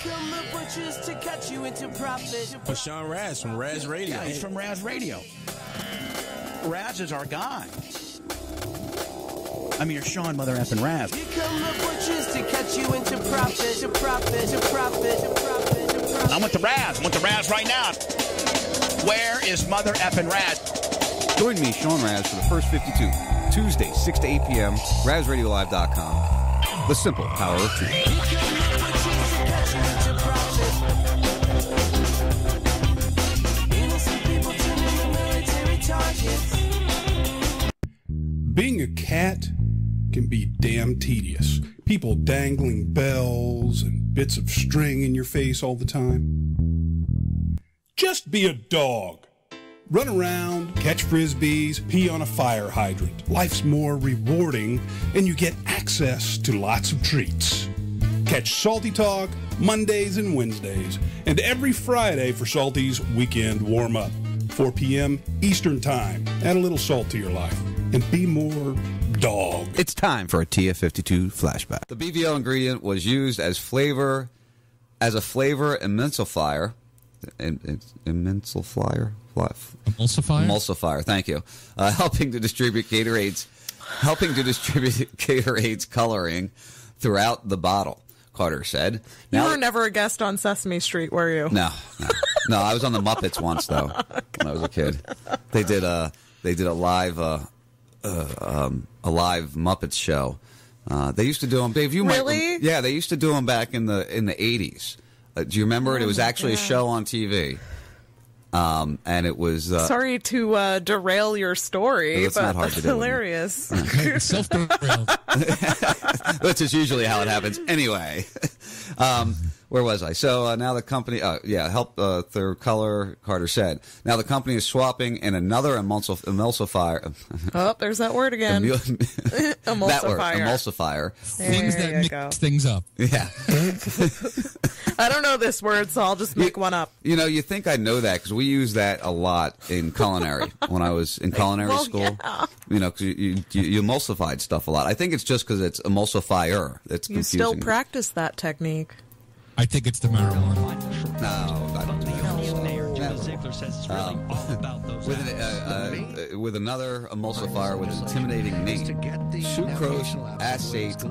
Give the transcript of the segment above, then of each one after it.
come the butchers to cut you into profit. Well, Sean Raz from Raz Radio. Yeah, he's from Raz Radio. Raz is our guy. I mean, you're Sean Mother effing Raz. Here come the butchers to cut you into profit, to profit, to profit, to profit, to profit. I'm with the Raz. I'm with the Raz right now. Where is Mother effing Raz? Join me, Sean Raz, for the first 52, Tuesday, 6 to 8 p.m., RazRadioLive.com. The simple power of truth. Here come the butchers to cut you into profit. Innocent people turn into military targets. Being a cat can be damn tedious. People dangling bells and bits of string in your face all the time. Just be a dog. Run around, catch frisbees, pee on a fire hydrant. Life's more rewarding, and you get access to lots of treats. Catch Salty Talk Mondays and Wednesdays, and every Friday for Salty's Weekend Warm-Up, 4 p.m. Eastern Time. Add a little salt to your life, and be more dog. It's time for a TF52 flashback. The BVO ingredient was used as a flavor emulsifier. Emulsifier, thank you. Helping to distribute Gatorade's coloring throughout the bottle, Carter said. You were never a guest on Sesame Street, were you? No. I was on the Muppets once, though, when I was a kid. They did a live Muppets show. They used to do them. Dave, really? Yeah, they used to do them back in the 80s. Do you remember it? It was actually a show on TV. And it was... Sorry to derail your story, but not hard that's to do, hilarious. Self-derailed. Which is usually how it happens. Anyway, where was I? So now the company... help through color, Carter said. Now the company is swapping in another emulsifier... Oh, there's that word again. Emulsifier. That word, emulsifier. Things that mix things up. Yeah. I don't know this word, so I'll just make one up. You know, you think I know that because we use that a lot in culinary when I was in culinary school. Yeah. You know, because you emulsified stuff a lot. I think it's just because it's emulsifier that's confusing. You still practice that technique. I think it's the marijuana. No, I don't think Ziegler says it's really all about those with another emulsifier with an intimidating name, sucrose acetate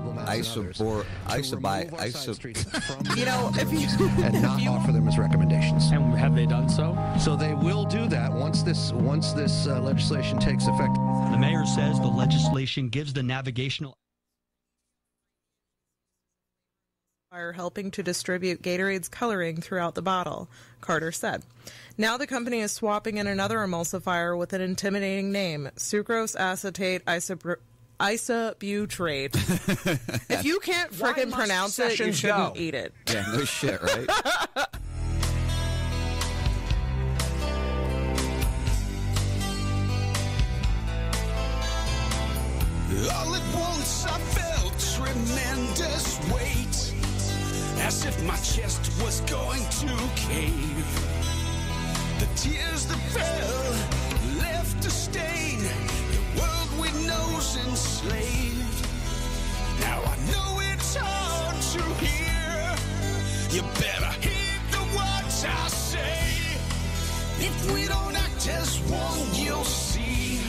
You know, if you and not offer them as recommendations. And have they done so? So they will do that once this legislation takes effect. The mayor says the legislation gives the navigational are helping to distribute Gatorade's coloring throughout the bottle, Carter said. Now the company is swapping in another emulsifier with an intimidating name, sucrose acetate isobutyrate. If you can't frickin' pronounce it, you shouldn't eat it. Yeah, no shit, right? All at once I felt tremendous weight, as if my chest was going to cave. The tears that fell left a stain, the world we know's enslaved. Now I know it's hard to hear, you better heed the words I say. If we don't act as one, you'll see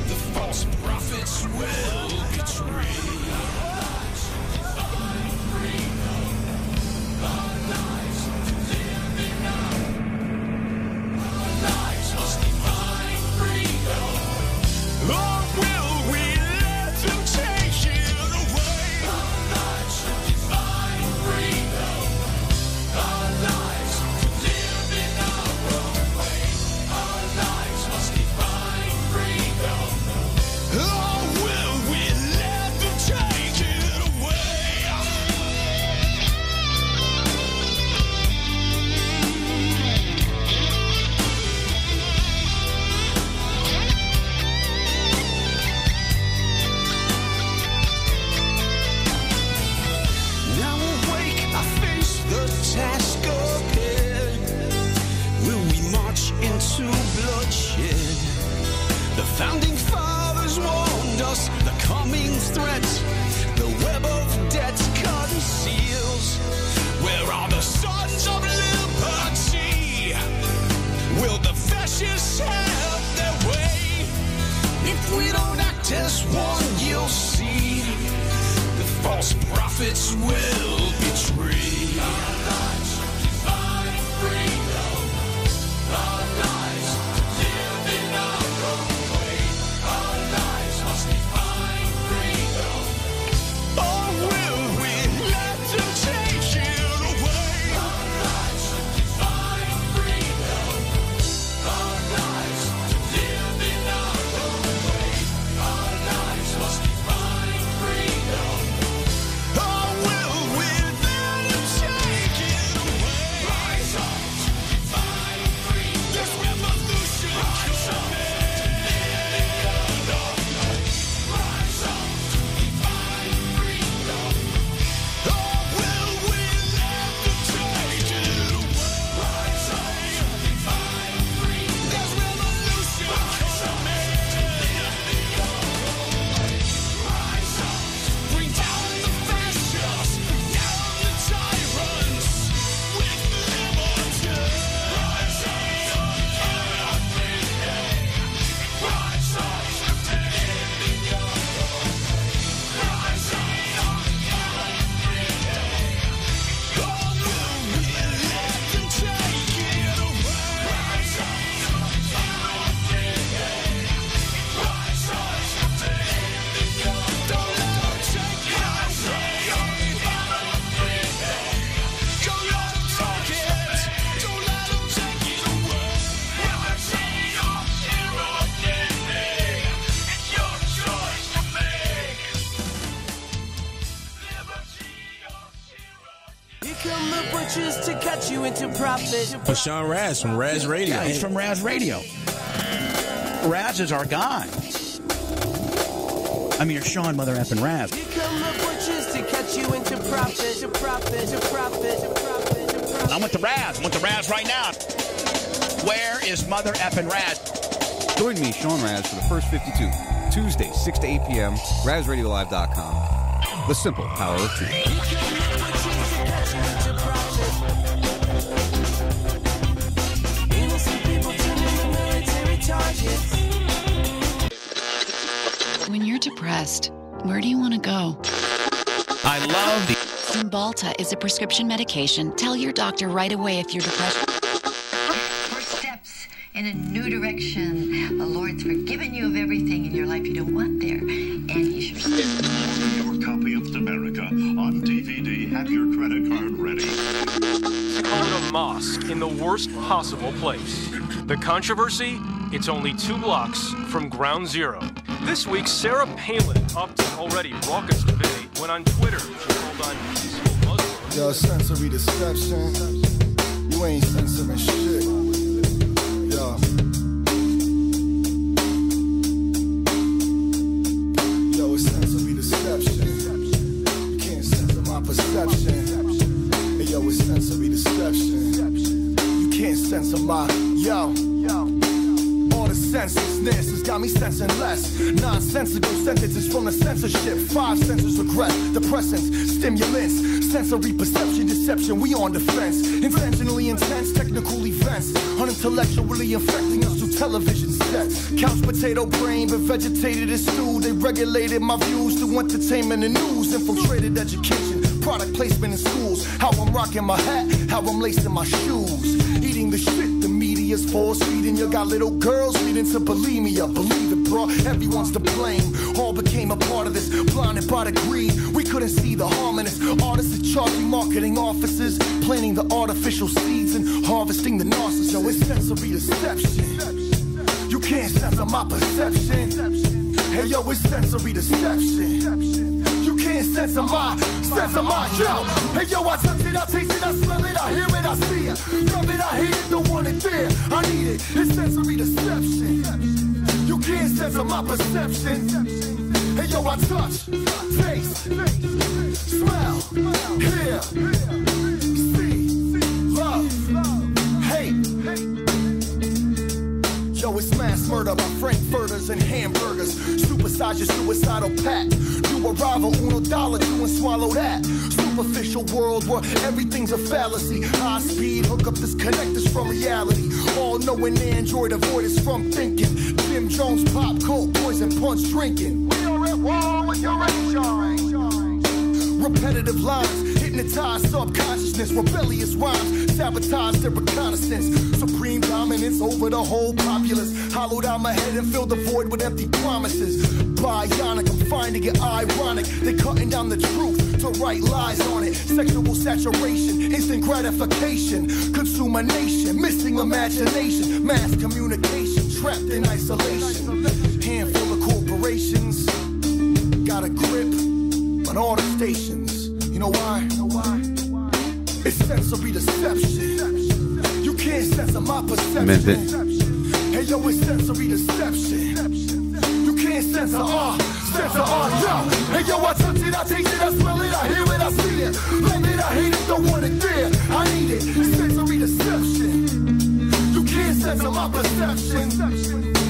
the false prophets will betray. Or will we let them take it away? Our lives to define freedom. Our lives to live in our own way. Our lives must define freedom. Or will we let them take it away? Now awake, I face the task ahead. Will we march into bloodshed? The founding fathers warned us the coming threat. The web of debt conceals. Where are the Here come the butchers to cut you into profit. Sean Raz from Raz Radio. Yeah, he's from Raz Radio. Raz is our guy. I mean, you're Sean, Mother effing Raz. Here come the butchers to cut you into profit. I'm with the Raz. I'm with the Raz right now. Where is Mother effing Raz? Join me, Sean Raz, for the first 52, Tuesday, 6 to 8 p.m., RazRadioLive.com. The simple power of truth. When you're depressed, where do you want to go? I love the... Cymbalta is a prescription medication. Tell your doctor right away if you're depressed. First steps in a new direction. The Lord's forgiven you of everything in your life you don't want there. And He should... Your copy of America on DVD. Have your credit card ready. Called a mosque in the worst possible place. The controversy? It's only 2 blocks from Ground Zero. This week, Sarah Palin, up to already raucous debate, went on Twitter. She called on peaceful Muslims. Yo, sensory deception. You ain't censoring shit. Yo. Yo, it's sensory deception. You can't censor my perception. Hey, yo, it's sensory deception. You can't censor my... Yo. All the senselessness has got me sensing less. Nonsensical sentences from the censorship. 5 senses regret, depressants, stimulants, sensory perception, deception. We on defense. Intentionally intense technical events, unintellectually infecting us through television sets. Couch potato brain, but vegetated as stew. They regulated my views through entertainment and news. Infiltrated education, product placement in schools. How I'm rocking my hat, how I'm lacing my shoes. Eating the shit the media's force feeding. You got little girls leading to bulimia. Believe it, bro, everyone's to blame. All became a part of this, blinded by the greed. We couldn't see the harm in this. Artists are charging marketing offices, planting the artificial seeds and harvesting the narcissist. Yo, it's sensory deception. You can't censor my perception. Hey, yo, it's sensory deception. You can't censor my, yo. Hey, yo, I touch it, I taste it, I smell it, I hear it, I see it. Love it, I hate it, don't want it there. I need it, it's sensory deception. You can't censor my perception. Hey, yo, I touch, taste, smell, hear, see, love, hate. Yo, it's mass murder by frankfurters and hamburgers. Supersize your suicidal pack. Do a rival, $1 do and swallow that. Superficial world where everything's a fallacy. High speed, hook up disconnect us from reality. All knowing Android, avoid us from thinking. Jim Jones, pop, coke, poison, punch, drinking. We are at war with your age. Repetitive lines, hypnotize subconsciousness, rebellious rhymes, sabotage their reconnaissance. Supreme dominance over the whole populace. Hollowed out my head and filled the void with empty promises. Bionic, I'm finding it ironic. They cutting down the truth to write lies on it. Sexual saturation, instant gratification. Consume a nation, missing imagination. Mass communication, trapped in isolation. Handful of corporations got a grip on all the stations. You know why? It's sensory deception. You can't censor my perception. Hey, yo, it's sensory deception. You can't censor yo. Hey, yo, I touch it, I taste it, I smell it, I hear it, I see it. Love it, I hate it, don't want it there. I need it, it's sensory deception. You can't censor my perception.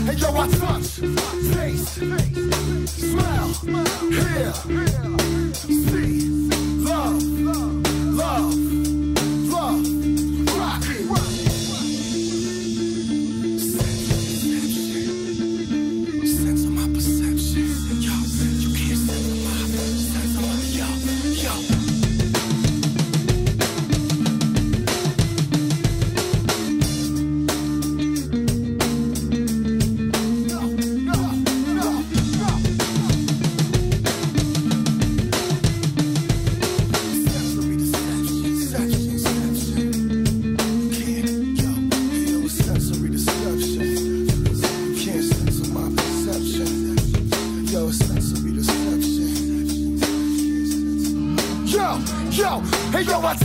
Hey, yo, I touch, taste, smell, hear, see, love, rock it. Censor my perception. Yo, you can't censor my yo.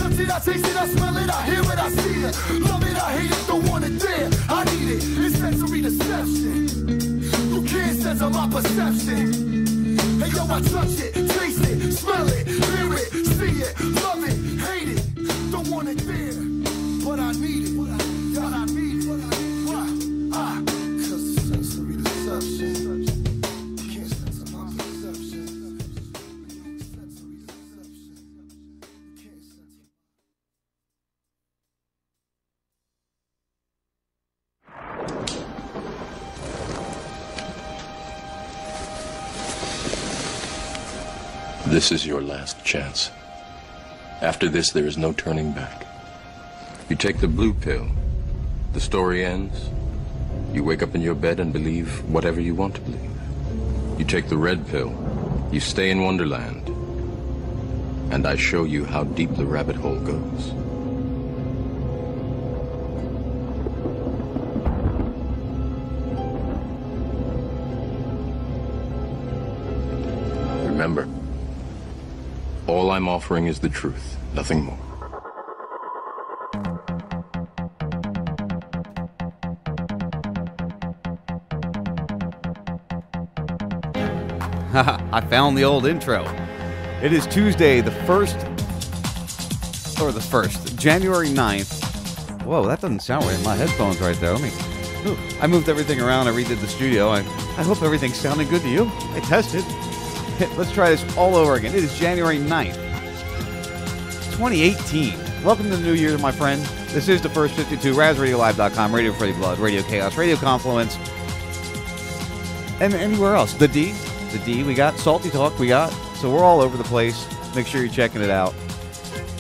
touch it, I taste it, I smell it, I hear it, I see it. Love it, I hate it, don't want it there. I need it, it's sensory deception. You can't censor my perception. Hey yo, I touch it, taste it, smell it, hear it, see it, love it, hate it. Don't want it there, but I need it. But I need it. Why? Cause it's sensory deception. You can't censor my perception. Sensory deception. You can't censor. This is your last chance. After this, there is no turning back. You take the blue pill, the story ends. You wake up in your bed and believe whatever you want to believe. You take the red pill, you stay in Wonderland, and I show you how deep the rabbit hole goes. Remember, all I'm offering is the truth, nothing more. I found the old intro. It is Tuesday, January 9th. Whoa, that doesn't sound right in my headphones right there. I moved everything around. I redid the studio. I hope everything's sounding good to you. I tested. Let's try this all over again. It is January 9th, 2018. Welcome to the new year, my friend. This is the First 52, RazRadioLive.com, Radio Free Blood, Radio Chaos, Radio Confluence, and anywhere else. The D, we got Salty Talk, we got. So we're all over the place. Make sure you're checking it out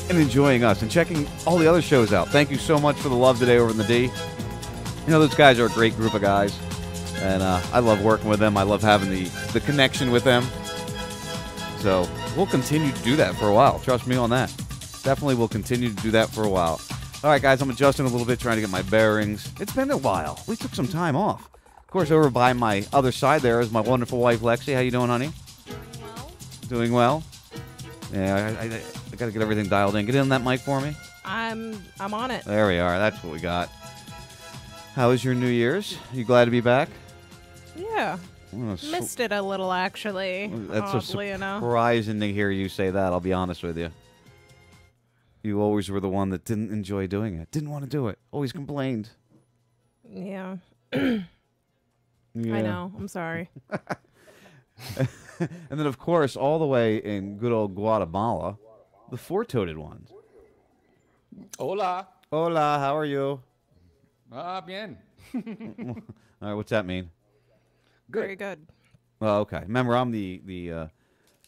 and enjoying us and checking all the other shows out. Thank you so much for the love today over in the D. You know, those guys are a great group of guys, and I love working with them. I love having the connection with them. So we'll continue to do that for a while. Trust me on that. Definitely will continue to do that for a while. All right, guys, I'm adjusting a little bit, trying to get my bearings. It's been a while. We took some time off. Of course, over by my other side there is my wonderful wife, Lexi. How you doing, honey? Doing well. Yeah, I got to get everything dialed in. Get in that mic for me. I'm on it. There we are. That's what we got. How was your New Year's? You glad to be back? Yeah. Missed it a little, actually. That's oddly enough. Surprising to hear you say that, I'll be honest with you. You always were the one that didn't enjoy doing it. Didn't want to do it. Always complained. Yeah. Yeah. I know. I'm sorry. And then, of course, all the way in good old Guatemala, the four-toed ones. Hola. Hola, how are you? Bien. All right, what's that mean? Good. Very good. Oh, okay. Remember, I'm the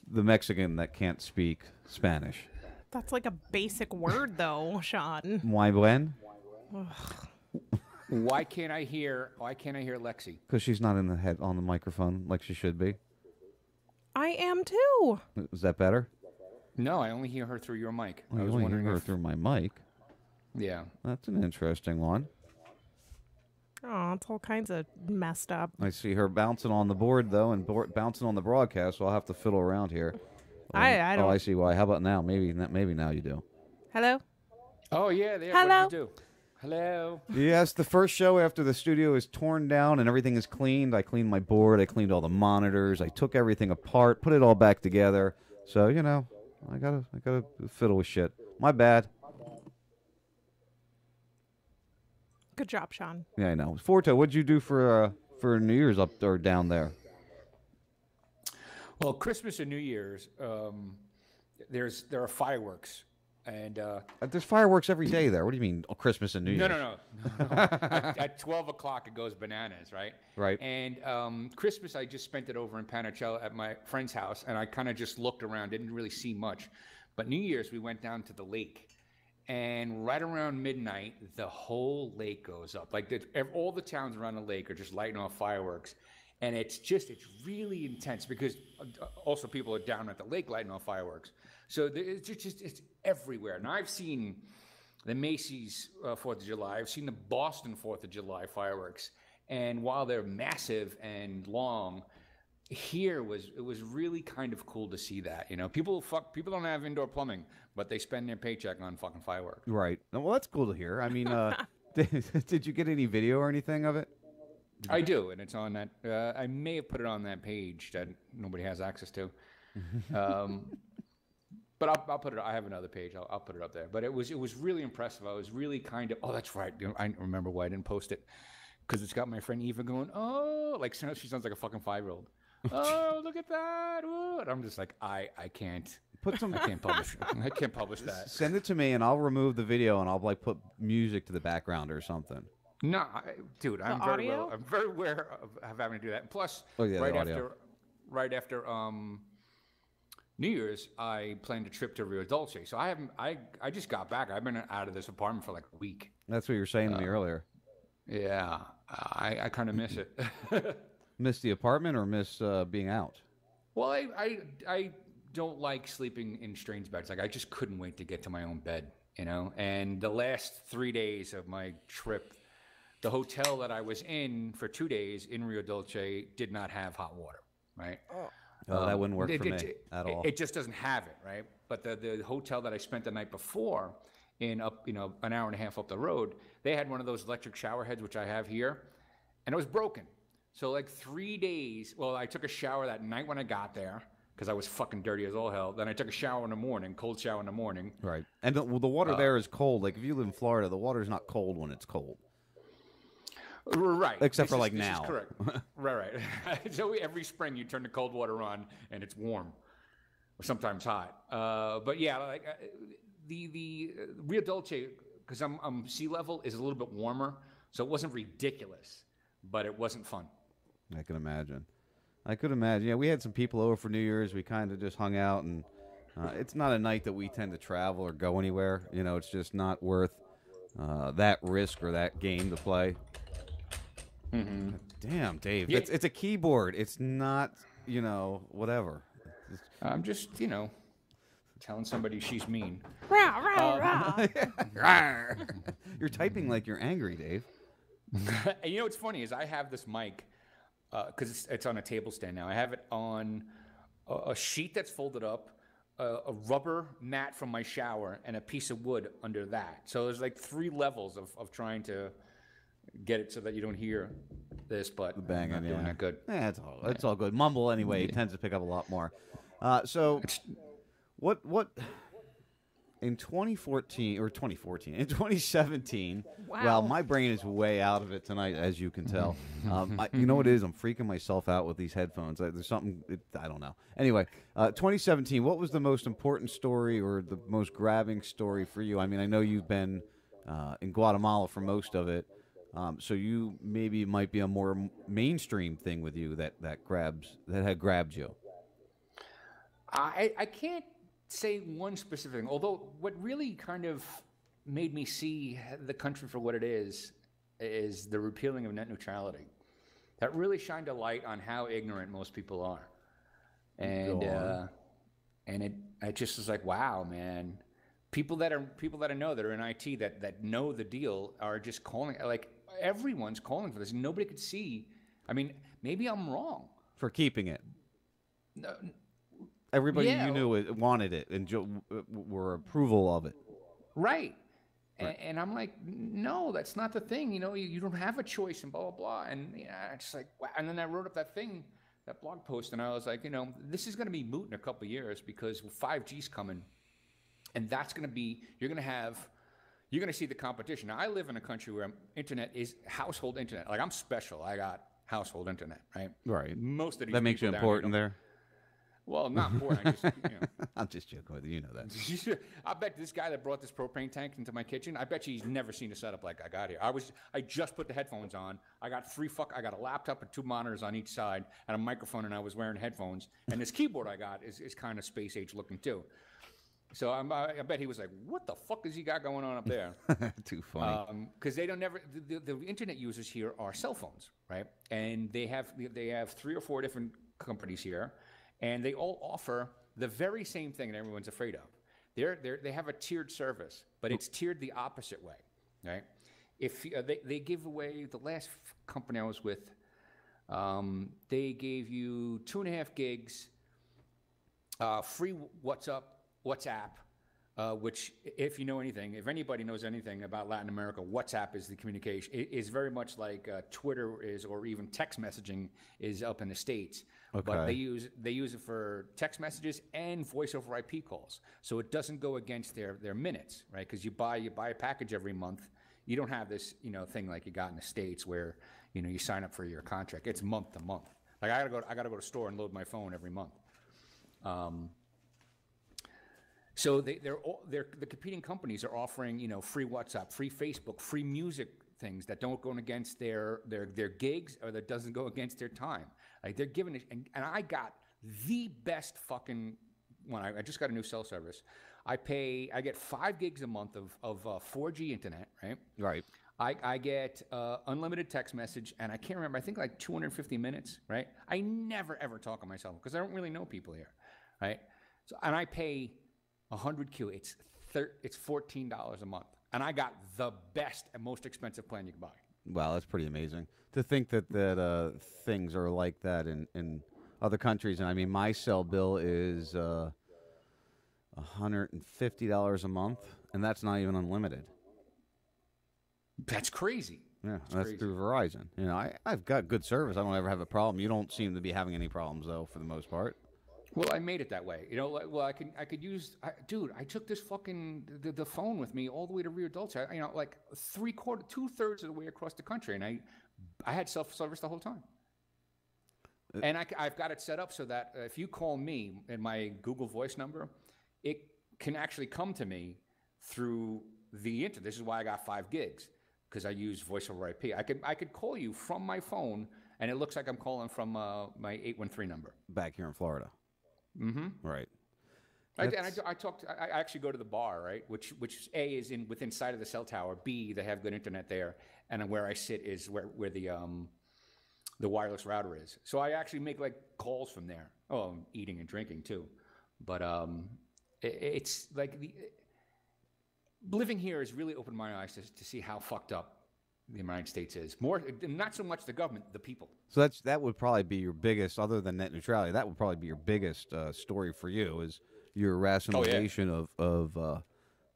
Mexican that can't speak Spanish. That's like a basic word, though, Sean. Muy buen? Why can't I hear Lexi? Because she's not in the head on the microphone like she should be. I am too. Is that better? No, I only hear her through your mic. Oh, I was only wondering hear her through my mic. Yeah. That's an interesting one. Oh, it's all kinds of messed up. I see her bouncing on the board, though, and bouncing on the broadcast, so I'll have to fiddle around here. I don't... Oh, I see why. How about now? Maybe now you do. Hello? Oh, yeah. Hello? What did you do? Hello? Yes, the first show after the studio is torn down and everything is cleaned. I cleaned my board. I cleaned all the monitors. I took everything apart, put it all back together. So, you know, I gotta fiddle with shit. My bad. Good job, Sean. Yeah, I know. Forto, what'd you do for New Year's up or down there? Well, Christmas and New Year's, there are fireworks. And there's fireworks every day there. What do you mean, Christmas and New Year's? No. At 12 o'clock, it goes bananas, right? Right. And Christmas, I just spent it over in Panicella at my friend's house, and I kind of just looked around, didn't really see much. But New Year's, we went down to the lake. And right around midnight, the whole lake goes up. Like all the towns around the lake are just lighting off fireworks. And it's really intense because also people are down at the lake lighting off fireworks. So it's everywhere. And I've seen the Macy's 4th of July. I've seen the Boston 4th of July fireworks. And while they're massive and long, here was really kind of cool to see that. You know, people don't have indoor plumbing, but they spend their paycheck on fucking fireworks. Right. Well, that's cool to hear. I mean, did you get any video or anything of it? I do, and it's on that. I may have put it on that page that nobody has access to. But I'll put it. I have another page. I'll put it up there. But it was really impressive. I was really kind of. Oh, that's right. You know, I remember why I didn't post it, because it's got my friend Eva going, oh, like she sounds like a fucking 5-year-old. Oh, look at that! Ooh. And I'm just like, I can't. I can't publish. I can't publish that. Send it to me, and I'll remove the video, and I'll like put music to the background or something. No, dude, I'm very aware of having to do that. And plus, right after New Year's, I planned a trip to Rio Dolce. So I just got back. I've been out of this apartment for like a week. That's what you were saying to me earlier. Yeah, I kind of miss it. Miss the apartment or miss being out? Well, I don't like sleeping in strange beds. Like, I just couldn't wait to get to my own bed, you know? And the last 3 days of my trip, the hotel that I was in for 2 days in Rio Dolce did not have hot water, right? Oh, that wouldn't work for me at all. It just doesn't have it, right? But the hotel that I spent the night before an hour and a half up the road, they had one of those electric shower heads, which I have here, and it was broken. So like 3 days, well, I took a shower that night when I got there because I was fucking dirty as all hell. Then I took a shower in the morning, cold shower in the morning. Right. And the water there is cold. Like if you live in Florida, the water's not cold when it's cold. Right. Except for like now. This is correct. Right. So every spring you turn the cold water on and it's warm, or sometimes hot. But yeah, like the Rio Dolce, because I'm sea level, is a little bit warmer, so it wasn't ridiculous, but it wasn't fun. I can imagine. Yeah, we had some people over for New Year's. We kind of just hung out, and it's not a night that we tend to travel or go anywhere. You know, it's just not worth that risk or that game to play. Mm-hmm. Damn, Dave. Yeah. It's a keyboard. It's not, whatever. I'm just, telling somebody she's mean. Rah, rah, rah. You're typing like you're angry, Dave. And what's funny is I have this mic, because it's on a table stand now. I have it on a sheet that's folded up, a rubber mat from my shower, and a piece of wood under that. So there's like 3 levels of trying to get it so that you don't hear this, but the banging, I'm not doing that good. Yeah, it's all good. Mumble anyway tends to pick up a lot more. So what in 2014 or 2014 in 2017? Wow. Well, my brain is way out of it tonight, as you can tell. You know what it is? I'm freaking myself out with these headphones. There's something I don't know. Anyway, 2017. What was the most important story or the most grabbing story for you? I mean, I know you've been in Guatemala for most of it. So you maybe might be a more mainstream thing with you that had grabbed you. I can't say one specific thing, although what really kind of made me see the country for what it is the repealing of net neutrality. That really shined a light on how ignorant most people are. And it just was like, wow, man. People that I know that are in IT that know the deal are just calling, like everyone's calling for this. Nobody could see. I mean, maybe I'm wrong. For keeping it. No, everybody you knew wanted it and were approval of it. Right. And I'm like, no, that's not the thing. You don't have a choice and blah, blah, blah. And it's like, wow. And then I wrote up that blog post, and I was like, this is going to be moot in a couple of years because 5G's coming. And that's going to be, you're going to see the competition. Now, I live in a country where internet is household internet. Like, I'm special. I got household internet, right? Right. Most of these that makes you important there. Well, not important. I'm just joking with you. You know that. I bet this guy that brought this propane tank into my kitchen, I bet you he's never seen a setup like I got here. I just put the headphones on. I got a laptop and 2 monitors on each side and a microphone, and I was wearing headphones. And this keyboard I got is kind of space age looking too. So I bet he was like, "What the fuck has he got going on up there?" Too funny. Because they don't the internet users here are cell phones, right? And they have 3 or 4 different companies here, and they all offer the very same thing that everyone's afraid of. They have a tiered service, but it's tiered the opposite way, right? If they give away, the last company I was with, They gave you 2.5 gigs, free WhatsApp, which, if you know anything, if anybody knows anything about Latin America, WhatsApp is the communication. It is very much like Twitter is, or even text messaging is up in the States. Okay. But they use it for text messages and voice over IP calls, so it doesn't go against their minutes, right? Because you buy a package every month. You don't have this thing like you got in the States where you sign up for your contract. It's month to month. Like I gotta go to the store and load my phone every month. So the competing companies are offering free WhatsApp, free Facebook, free music things that don't go against their gigs or that doesn't go against their time. Like they're giving it, and I got the best fucking one. I just got a new cell service. I get 5 gigs a month of 4G internet, right? Right. I get unlimited text message, and I can't remember. I think like 250 minutes, right? I never ever talk on my cell phone because I don't really know people here, right? So and I pay 100Q. It's $14 a month, and I got the best and most expensive plan you can buy. Wow, that's pretty amazing to think that things are like that in other countries. And I mean, my cell bill is $150 a month, and that's not even unlimited. That's crazy. Yeah, that's crazy. Through Verizon. I've got good service. I don't ever have a problem. You don't seem to be having any problems though, for the most part. Well, I made it that way. I could use. Dude, I took this fucking the phone with me all the way to Rio Dulce. Like 2/3 of the way across the country, and I had self-service the whole time. And I've got it set up so that if you call me in my Google Voice number, it can actually come to me through the internet. This is why I got 5 gigs, because I use voice over IP. I could call you from my phone, and it looks like I'm calling from my 813 number. Back here in Florida. Mm-hmm. Right. I actually go to the bar, right? Which A is within sight of the cell tower. B, they have good internet there, and where I sit is where the wireless router is. So I actually make like calls from there. Oh, I'm eating and drinking too, but it's like living here has really opened my eyes to see how fucked up the United States is. More, not so much the government, the people. So that would probably be your biggest, other than net neutrality. That would probably be your biggest story for you, is your rationalization of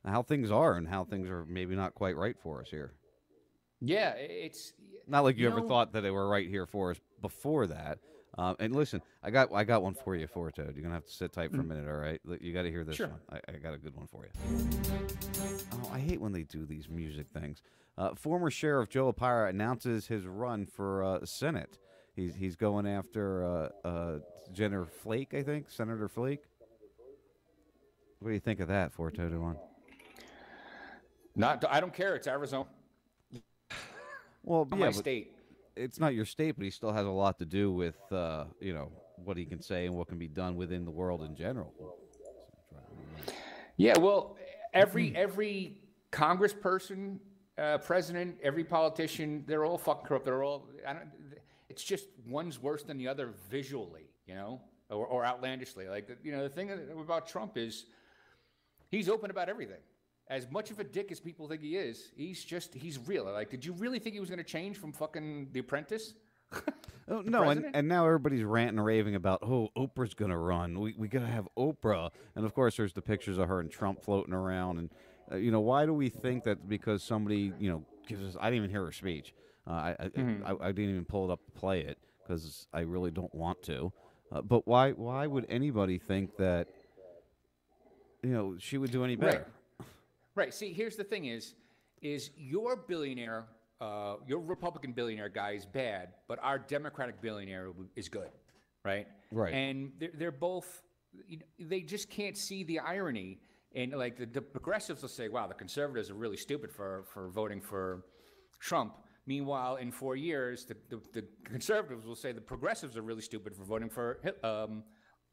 how things are and how things are maybe not quite right for us here. Yeah, it's not like you ever thought that they were right here for us before that. And listen, I got one for you, Fortoad. You're gonna have to sit tight for a minute, all right? You got to hear this one. I got a good one for you. Oh, I hate when they do these music things. Former Sheriff Joe Arpaio announces his run for Senate. He's going after Senator Flake, I think. Senator Flake. What do you think of that, Fortoad one? I don't care. It's Arizona. Well, my state. It's not your state, but he still has a lot to do with what he can say and what can be done within the world in general. Yeah, well, every congressperson, president, every politician, they're all fucking corrupt. It's just one's worse than the other visually, or outlandishly. Like, the thing about Trump is he's open about everything. As much of a dick as people think he is, he's real. Like, did you really think he was going to change from fucking The Apprentice? Oh, no, and now everybody's ranting and raving about, Oprah's going to run. We got to have Oprah. And, of course, there's the pictures of her and Trump floating around. And, why do we think that because somebody, gives us – I didn't even hear her speech. I didn't even pull it up to play it because I really don't want to. But why would anybody think that, she would do any better? Right. See, here's the thing is your billionaire, your Republican billionaire guy is bad, but our Democratic billionaire is good, right? Right. And they're both, they just can't see the irony. And like the progressives will say, wow, the conservatives are really stupid for voting for Trump. Meanwhile, in 4 years, the conservatives will say the progressives are really stupid for voting for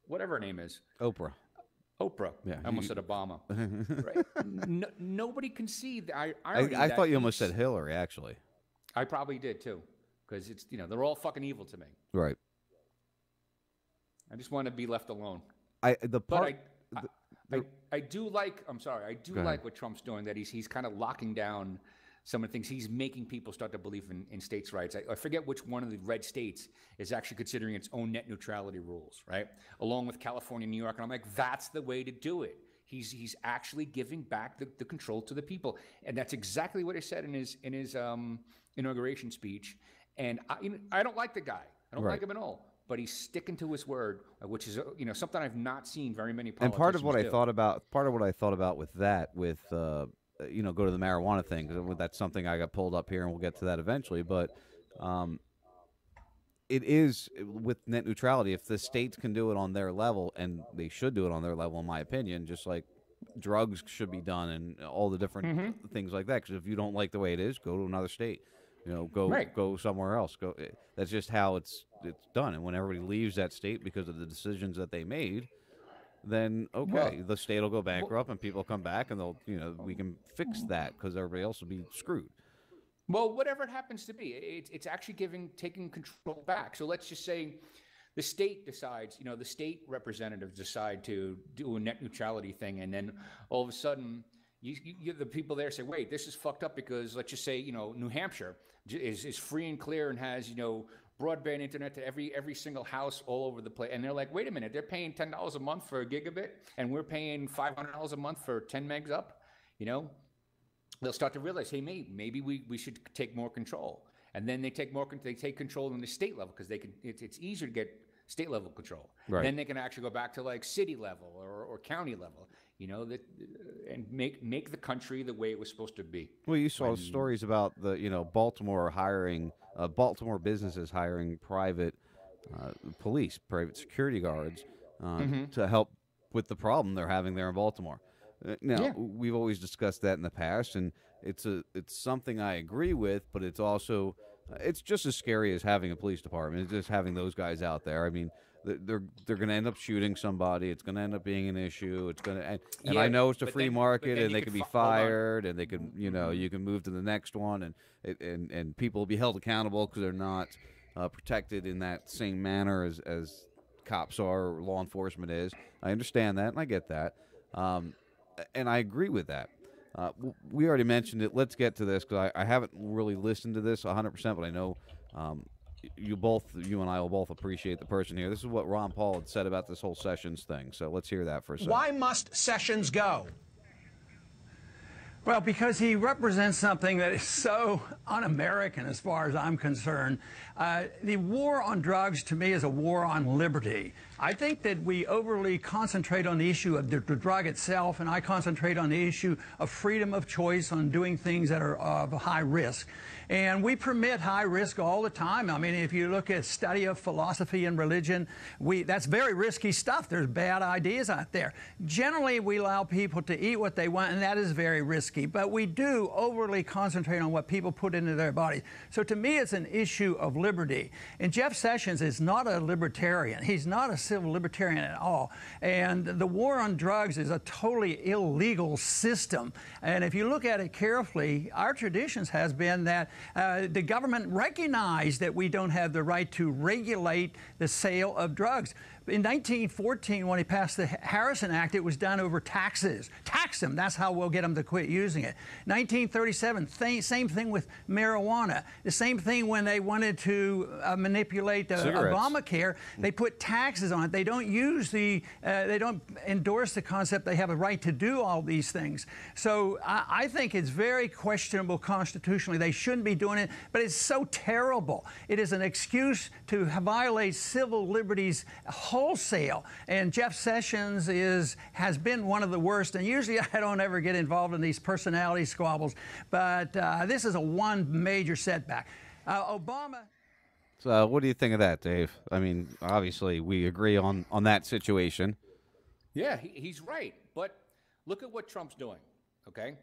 whatever her name is. Oprah. Yeah, I almost said Obama. Right? Nobody can see the irony. I thought you almost said Hillary, actually. I probably did too, because it's they're all fucking evil to me. Right. I just want to be left alone. I do like. I'm sorry. I do like what Trump's doing. That he's kind of locking down some of the things he's making people start to believe in states' rights. I forget which one of the red states is actually considering its own net neutrality rules, right? Along with California, New York. And I'm like, that's the way to do it. He's actually giving back the control to the people. And that's exactly what he said in his inauguration speech. And I don't like the guy. I don't like him at all. But he's sticking to his word, which is something I've not seen very many politicians And part of what do. I thought about with that, go to the marijuana thing, because that's something I got pulled up here, and we'll get to that eventually. But it is with net neutrality. If the states can do it on their level, and they should do it on their level, in my opinion, just like drugs should be done and all the different things like that. Because if you don't like the way it is, go to another state. Go somewhere else. That's just how it's done. And when everybody leaves that state because of the decisions that they made, then the state will go bankrupt and people come back and we can fix that because everybody else will be screwed. Well, whatever it happens to be, it's actually taking control back. So let's just say the state decides, the state representatives decide to do a net neutrality thing, and then all of a sudden, the people there say, wait, this is fucked up because let's just say, New Hampshire is free and clear and has, broadband internet to every single house all over the place. And they're like, wait a minute, they're paying $10 a month for a gigabit and we're paying $500 a month for 10 megs up. They'll start to realize, hey, maybe we should take more control. And then they take control on the state level because it's easier to get state level control. Right. Then they can actually go back to like city level or county level. And make the country the way it was supposed to be. Well, you saw stories about Baltimore hiring Baltimore businesses hiring private police, private security guards to help with the problem they're having there in Baltimore. We've always discussed that in the past, and it's something I agree with, but it's also it's just as scary as having a police department. It's just having those guys out there. I mean, they're going to end up shooting somebody. It's going to end up being an issue. It's going to, and I know it's a free market, and they can be fired, and they can, you can move to the next one, and people will be held accountable because they're not protected in that same manner as cops are or law enforcement is. I understand that, and I get that, and I agree with that. We already mentioned it. Let's get to this because I haven't really listened to this 100%, but I know. You and I will both appreciate the person here. This is what Ron Paul had said about this whole Sessions thing. So let's hear that for a second. Why must Sessions go? Well, because he represents something that is so un-American as far as I'm concerned. The war on drugs, to me, is a war on liberty. I think that we overly concentrate on the issue of the drug itself, and I concentrate on the issue of freedom of choice on doing things that are of high risk. And we permit high risk all the time. I mean, if you look at study of philosophy and religion, that's very risky stuff. There's bad ideas out there. Generally, we allow people to eat what they want, and that is very risky. But we do overly concentrate on what people put into their bodies. So to me, it's an issue of liberty. And Jeff Sessions is not a libertarian. He's not a civil libertarian at all. And the war on drugs is a totally illegal system. And if you look at it carefully, our traditions has been that the government recognized that we don't have the right to regulate the sale of drugs. In 1914, when he passed the Harrison Act, it was done over taxes. Tax them. That's how we'll get them to quit using it. 1937, same thing with marijuana. The same thing when they wanted to manipulate Obamacare. They put taxes on it. They don't they don't endorse the concept they have a right to do all these things. So I think it's very questionable constitutionally. They shouldn't be doing it, but it's so terrible. It is an excuse to violate civil liberties wholesale, and Jeff Sessions has been one of the worst. And usually I don't ever get involved in these personality squabbles, but this is one major setback. Obama. So what do you think of that, Dave? I mean, obviously we agree on that situation. Yeah, he's right. But look at what Trump's doing, okay?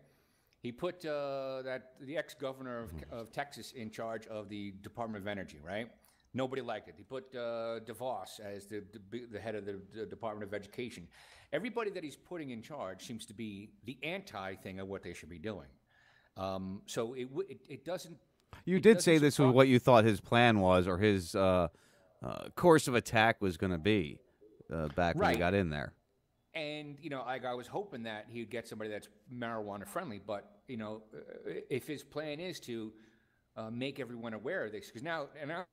He put the ex-governor of Texas in charge of the Department of Energy, right? Nobody liked it. He put DeVos as the head of the Department of Education. Everybody that he's putting in charge seems to be the anti-thing of what they should be doing. So it doesn't... You did say this was what you thought his plan was, or his course of attack was going to be back when he got in there. And, you know, like I was hoping that he'd get somebody that's marijuana friendly, but, you know, if his plan is to make everyone aware of this, because now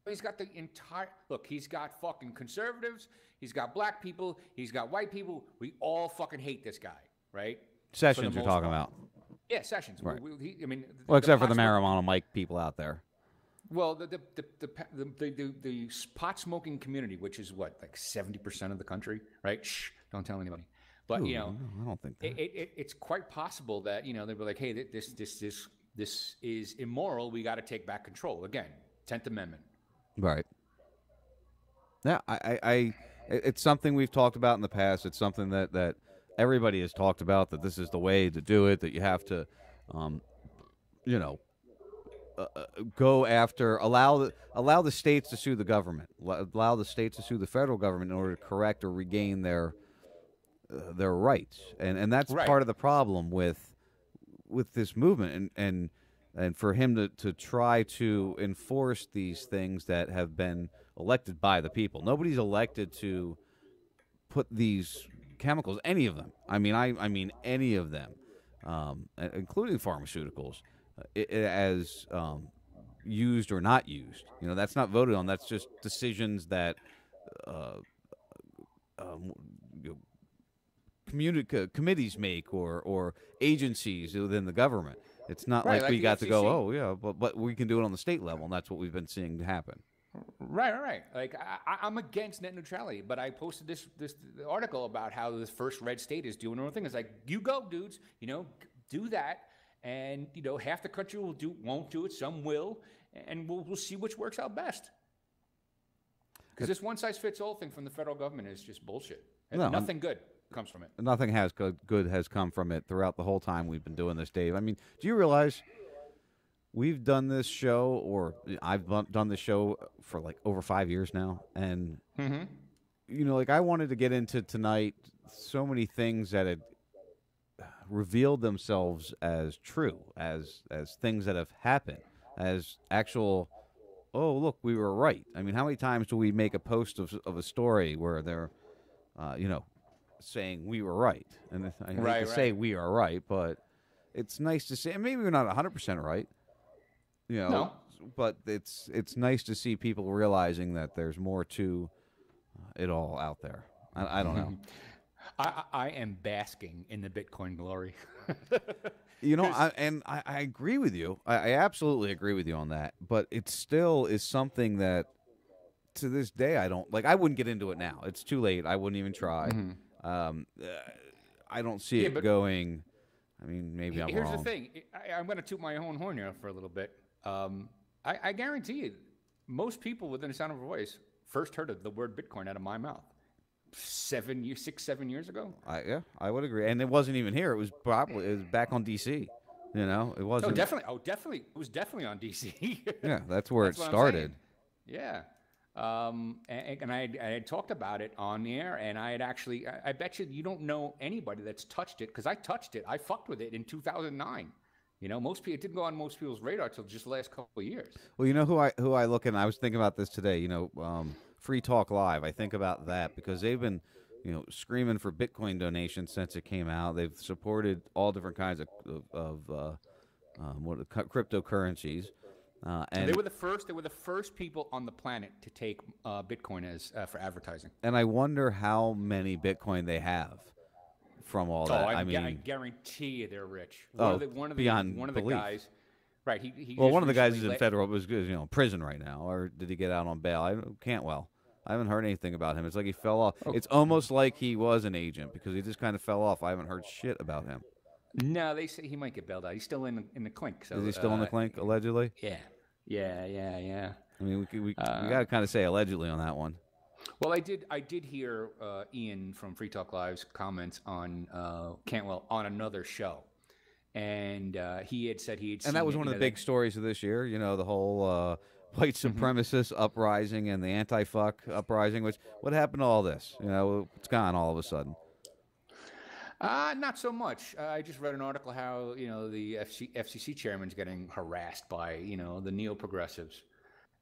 he's got the entire, look, he's got fucking conservatives, he's got black people, he's got white people. We all fucking hate this guy, right? Sessions you're talking about. Yeah, Sessions. Right. I mean, well, except for the marijuana mic people out there. Well, the pot smoking community, which is what, like 70% of the country, right? Shh, don't tell anybody. But you know, I don't think that. It's quite possible that, you know, they'd be like, hey, this is immoral. We got to take back control again. 10th Amendment. Right. Yeah, it's something we've talked about in the past. It's something that everybody has talked about, that this is the way to do it. That you have to, you know. Go after, allow the states to sue the government, allow the states to sue the federal government in order to correct or regain their rights, and that's right. Part of the problem with this movement, and for him to try to enforce these things that have been elected by the people. Nobody's elected to put these chemicals, any of them. I mean any of them, including pharmaceuticals. As used or not used, you know, that's not voted on. That's just decisions that committees make or agencies within the government. It's not right, like we got FCC. to go, oh yeah, but we can do it on the state level, and that's what we've been seeing happen. Right. Like I'm against net neutrality, but I posted this article about how this first red state is doing their own thing. It's like, you go, dudes, you know, do that. And, you know, half the country won't do it, some will, and we'll see which works out best. Because this one-size-fits-all thing from the federal government is just bullshit. And nothing good comes from it. Nothing good has come from it throughout the whole time we've been doing this, Dave. I mean, do you realize we've done this show, or I've done this show for like over 5 years now, and, you know, like I wanted to get into tonight so many things that had revealed themselves as true, as things that have happened, as actual, oh, look, we were right. I mean, how many times do we make a post of a story where they're, you know, saying we were right? And I hate to say we are right, but it's nice to say, and maybe we're not 100% right, you know, no. But it's nice to see people realizing that there's more to it all out there. I don't know. I am basking in the Bitcoin glory. You know, I agree with you. I absolutely agree with you on that. But it still is something that, to this day, I don't like. I wouldn't get into it now. It's too late. I wouldn't even try. I don't see it going. I mean, maybe I'm wrong. Here's the thing. I'm going to toot my own horn here for a little bit. I guarantee you, most people within the sound of a voice first heard of the word Bitcoin out of my mouth 7 years ago. I would agree. And it wasn't even here. It was back on DC. You know, it wasn't. Definitely. It was definitely on DC. Yeah, that's where it started. Yeah. And I had talked about it on the air, and I had actually, I bet you don't know anybody that's touched it, because I touched it. I fucked with it in 2009. You know, most people, it didn't go on most people's radar till just the last couple of years. Well, you know who I look at, and I was thinking about this today, you know, Free Talk Live. I think about that because they've been, you know, screaming for Bitcoin donations since it came out. They've supported all different kinds of cryptocurrencies. And they were the first people on the planet to take Bitcoin as for advertising. And I wonder how many Bitcoin they have from all that. I guarantee you they're rich. One of the guys, right? He one of the guys is in federal, prison right now, or did he get out on bail? I haven't heard anything about him. It's like he fell off. Oh. It's almost like he was an agent because he just kind of fell off. I haven't heard shit about him. No, they say he might get bailed out. He's still in the clink. So, is he still in the clink, allegedly? Yeah. I mean, we got to kind of say allegedly on that one. Well, I did hear Ian from Free Talk Live's comments on Cantwell on another show, and he had said he had seen. And that was one of the big stories of this year. You know, the whole white supremacist uprising and the anti-fuck uprising. What happened to all this? You know, it's gone all of a sudden. Not so much. I just read an article how, you know, the FCC chairman's getting harassed by, you know, the neo-progressives.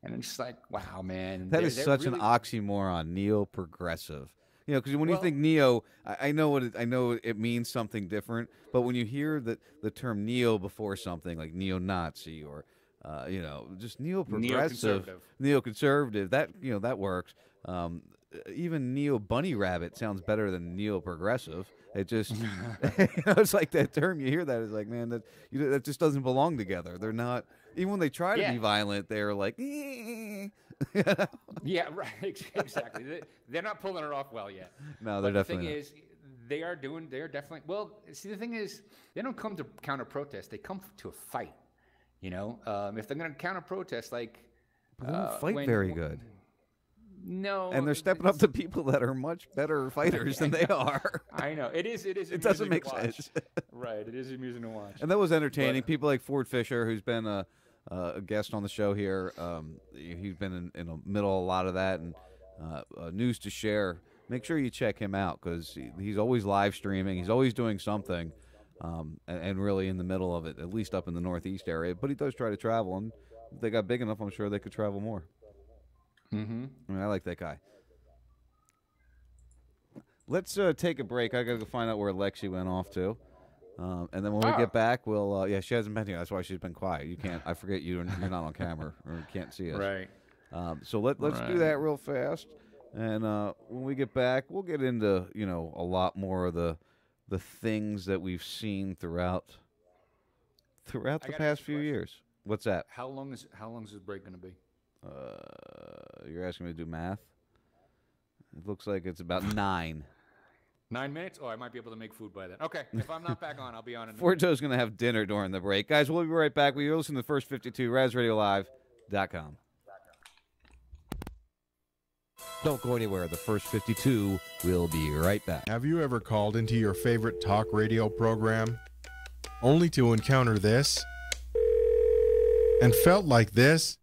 And it's just like, wow, man. That is such an oxymoron, neo-progressive. You know, because when you think neo, I know I know it means something different. But when you hear the term neo before something like neo-Nazi or you know, just neo-progressive, neoconservative, that that works. Even neo-bunny rabbit sounds better than neo-progressive. It just it's like that term. You hear that, it's like, man, that just doesn't belong together. They're not. Even when they try to be violent, they're like. Yeah, right. Exactly. They're not pulling it off well yet. No, they're definitely. The thing is, they're definitely. Well, see, the thing is, they don't come to counter protest. They come to a fight. You know, if they're going to counter protest, like they don't fight very good. No, and they're stepping up to people that are much better fighters than they are. I know it is. It doesn't make sense. Right. It is amusing to watch. And that was entertaining. People like Ford Fisher, who's been a guest on the show here. He's been in the middle of a lot of that and news to share. Make sure you check him out because he's always live streaming. He's always doing something, and really in the middle of it, at least up in the Northeast area. But he does try to travel, and if they got big enough, I'm sure they could travel more. Mm-hmm. I mean, I like that guy. Let's take a break. I got to go find out where Lexi went off to. And then when we get back, we'll she hasn't been here. That's why she's been quiet. You can't. I forget you're not on camera or you can't see us. Right. So let's do that real fast. And when we get back, we'll get into a lot more of the things that we've seen throughout the past few years. What's that? How long is this break going to be? You're asking me to do math? It looks like it's about 9. 9 minutes? Oh, I might be able to make food by then. Okay, if I'm not back on, I'll be on in a Ford Joe's going to have dinner during the break. Guys, we'll be right back. You're listening to the First 52, RazRadioLive.com. Don't go anywhere. The First 52 will be right back. Have you ever called into your favorite talk radio program only to encounter this and felt like this?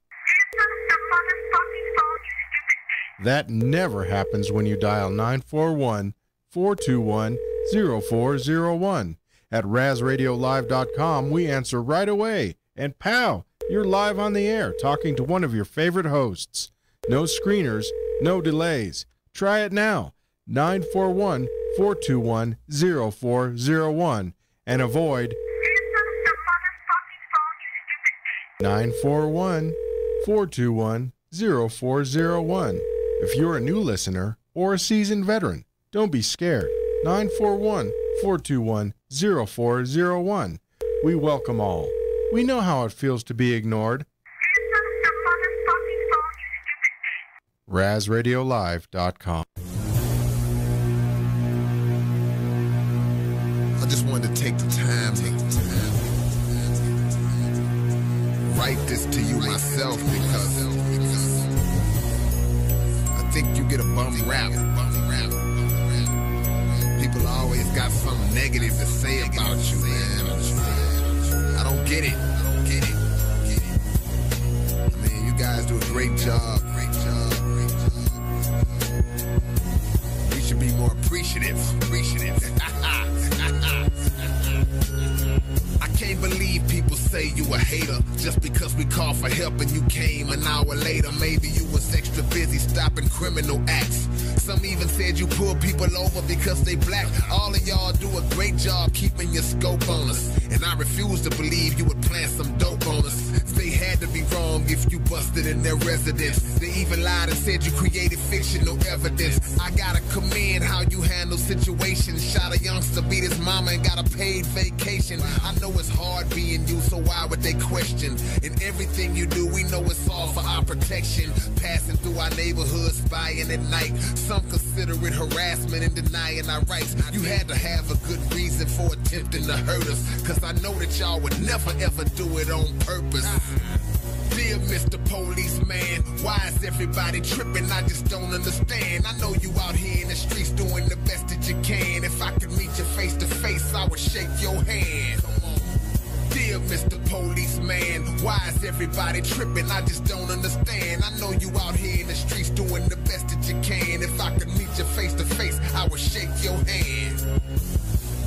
That never happens when you dial 941-421-0401. At RazRadioLive.com, we answer right away. And pow, you're live on the air talking to one of your favorite hosts. No screeners, no delays. Try it now. 941-421-0401 and avoid 941-421-0401. If you're a new listener or a seasoned veteran, don't be scared. 941-421-0401. We welcome all. We know how it feels to be ignored. RazRadioLive.com. I just wanted to take the time to write this to you myself because I think you get a bum rap. People always got something negative to say about you, man. I don't get it. I mean, you guys do a great job. We should be more appreciative. I can't believe people say you a hater just because we called for help and you came an hour later. Maybe you was extra busy stopping criminal acts. Some even said you pull people over because they black. All of y'all do a great job keeping your scope on us. And I refuse to believe you would plant some dope on us. They had to be wrong if you busted in their residence. They even lied and said you created fictional evidence. I gotta commend how you handle situations. Shot a youngster, beat his mama and got a paid vacation. I know it's hard being you, so why would they question? In everything you do, we know it's all for our protection. Passing through our neighborhood, spying at night. Some consider it harassment and denying our rights. You had to have a good reason for attempting to hurt us, cause I know that y'all would never ever do it on purpose. Dear Mr. Policeman, why is everybody tripping? I just don't understand. I know you out here in the streets doing the best that you can. If I could meet you face to face, I would shake your hand. Dear Mr. Policeman, why is everybody tripping? I just don't understand. I know you out here in the streets doing the best that you can. If I could meet you face to face, I would shake your hand.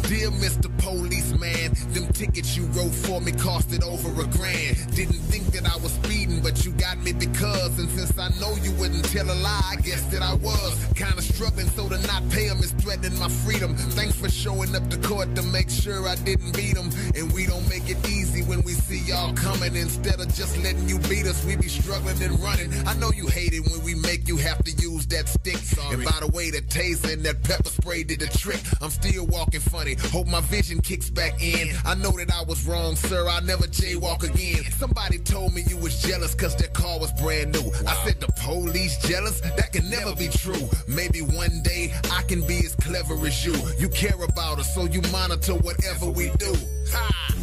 Dear Mr. Policeman, policeman. Them tickets you wrote for me costed over $1,000. Didn't think that I was speeding, but you got me because. And since I know you wouldn't tell a lie, I guess that I was. Kinda struggling, so to not pay them is threatening my freedom. Thanks for showing up to court to make sure I didn't beat them. And we don't make it easy when we see y'all coming. Instead of just letting you beat us, we be struggling and running. I know you hate it when we make you have to use that stick. Sorry. And by the way, that taser and that pepper spray did the trick. I'm still walking funny. Hope my vision kicks back in. I know that I was wrong, sir. I'll never jaywalk again. Somebody told me you was jealous cause that car was brand new. I said the police jealous? That can never be true. Maybe one day I can be as clever as you. You care about us, so you monitor whatever we do. Ha!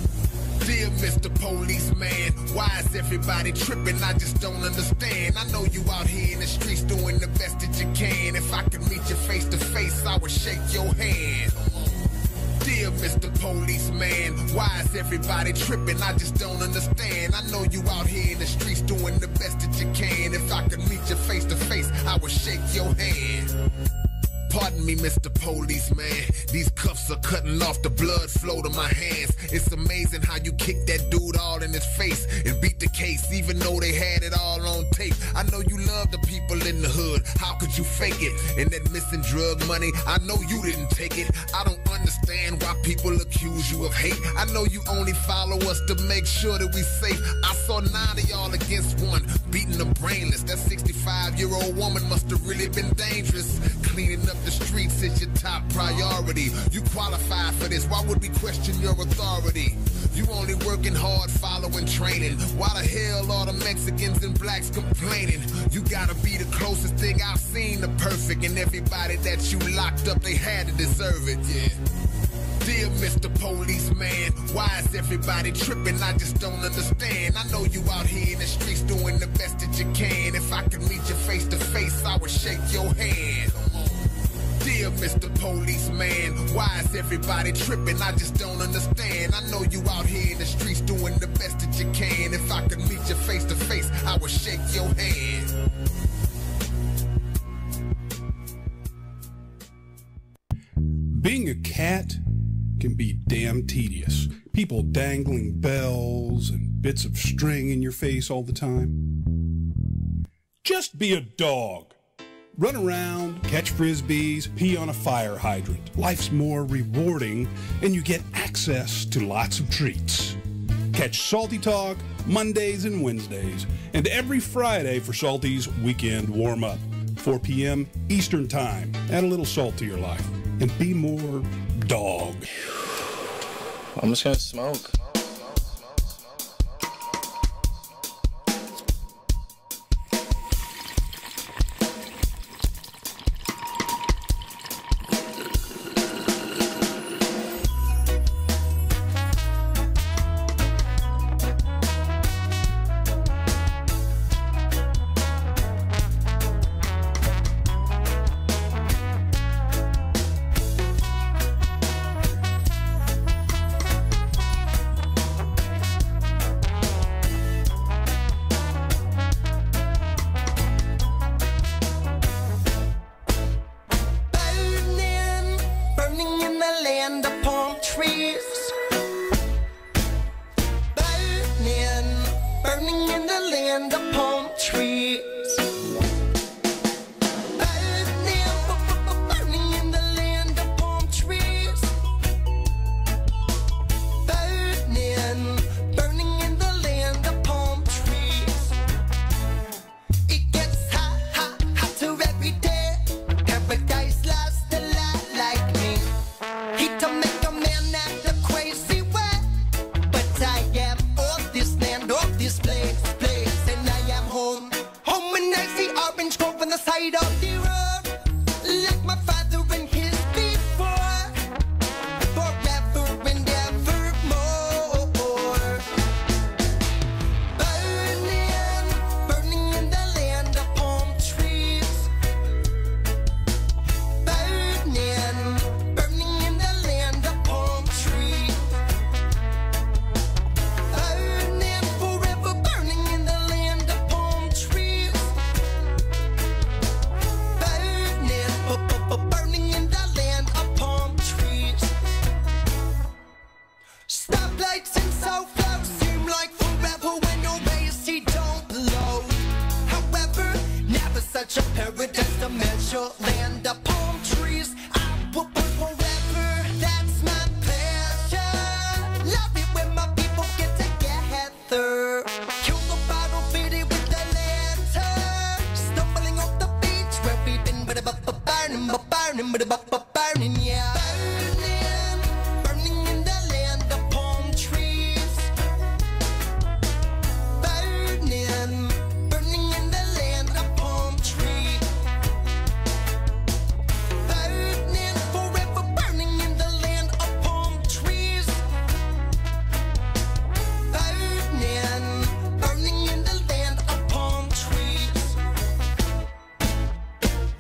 Dear Mr. Policeman, why is everybody tripping? I just don't understand. I know you out here in the streets doing the best that you can. If I could meet you face to face, I would shake your hand. Dear Mr. Policeman, why is everybody tripping? I just don't understand. I know you out here in the streets doing the best that you can. If I could meet you face to face, I would shake your hand. Pardon me, Mr. Policeman. These cuffs are cutting off the blood flow to my hands. It's amazing how you kicked that dude all in his face and beat the case, even though they had it all on tape. I know you love the people in the hood. How could you fake it? And that missing drug money, I know you didn't take it. I don't understand why people accuse you of hate. I know you only follow us to make sure that we safe. I saw 9 of y'all against 1, beating them brainless. That 65-year-old woman must have really been dangerous. Cleaning up the streets is your top priority. You qualify for this. Why would we question your authority? You only working hard, following training. Why the hell are the Mexicans and blacks complaining? You gotta be the closest thing I've seen to perfect. And everybody that you locked up, they had to deserve it, yeah. Dear Mr. Policeman, why is everybody tripping? I just don't understand. I know you out here in the streets doing the best that you can. If I could meet you face to face, I would shake your hand. Dear Mr. Policeman, why is everybody tripping? I just don't understand. I know you out here in the streets doing the best that you can. If I could meet you face to face, I would shake your hand. Being a cat can be damn tedious. People dangling bells and bits of string in your face all the time. Just be a dog. Run around, catch frisbees, pee on a fire hydrant. Life's more rewarding, and you get access to lots of treats. Catch Salty Talk Mondays and Wednesdays, and every Friday for Salty's Weekend Warm-Up, 4 p.m. Eastern Time. Add a little salt to your life, and be more dog. I'm just gonna smoke. This land of this place, and I am home, home such a paradise to measure. Land of palm trees, I will burn forever. That's my passion. Love it when my people get together. Kill the bottle, feed it with the lantern. Stumbling off the beach where we've been, but burning, yeah. Burning in the land of palm trees. Burning in the land of palm trees. Burning, forever burning in the land of palm trees. Burning in the land of palm trees.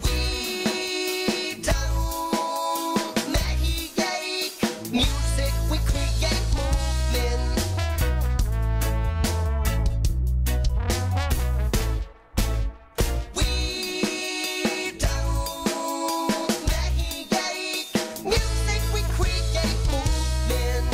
We don't make music, we create movement. We don't make music, we create movement.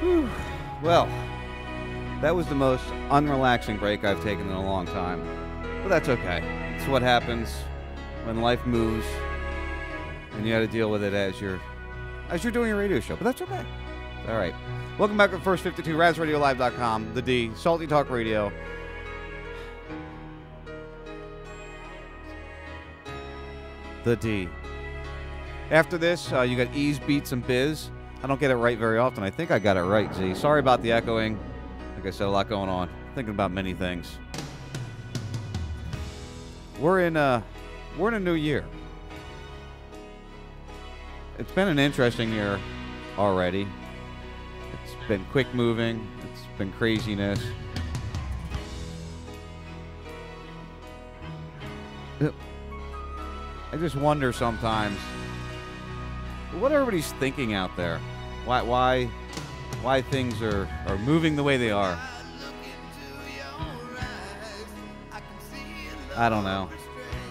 Whew. Well, that was the most unrelaxing break I've taken in a long time. But that's okay. It's what happens when life moves and you got to deal with it as you're doing a radio show. But that's okay. All right. Welcome back to the First 52, RazRadioLive.com, the D, Salty Talk Radio. The D. After this, you got Ease, Beats, and Biz. I don't get it right very often. I think I got it right, Z. Sorry about the echoing. Like I said, a lot going on. Thinking about many things. We're in a new year. It's been an interesting year already. It's been quick moving. It's been craziness. I just wonder sometimes what everybody's thinking out there. Why things are moving the way they are. I don't know.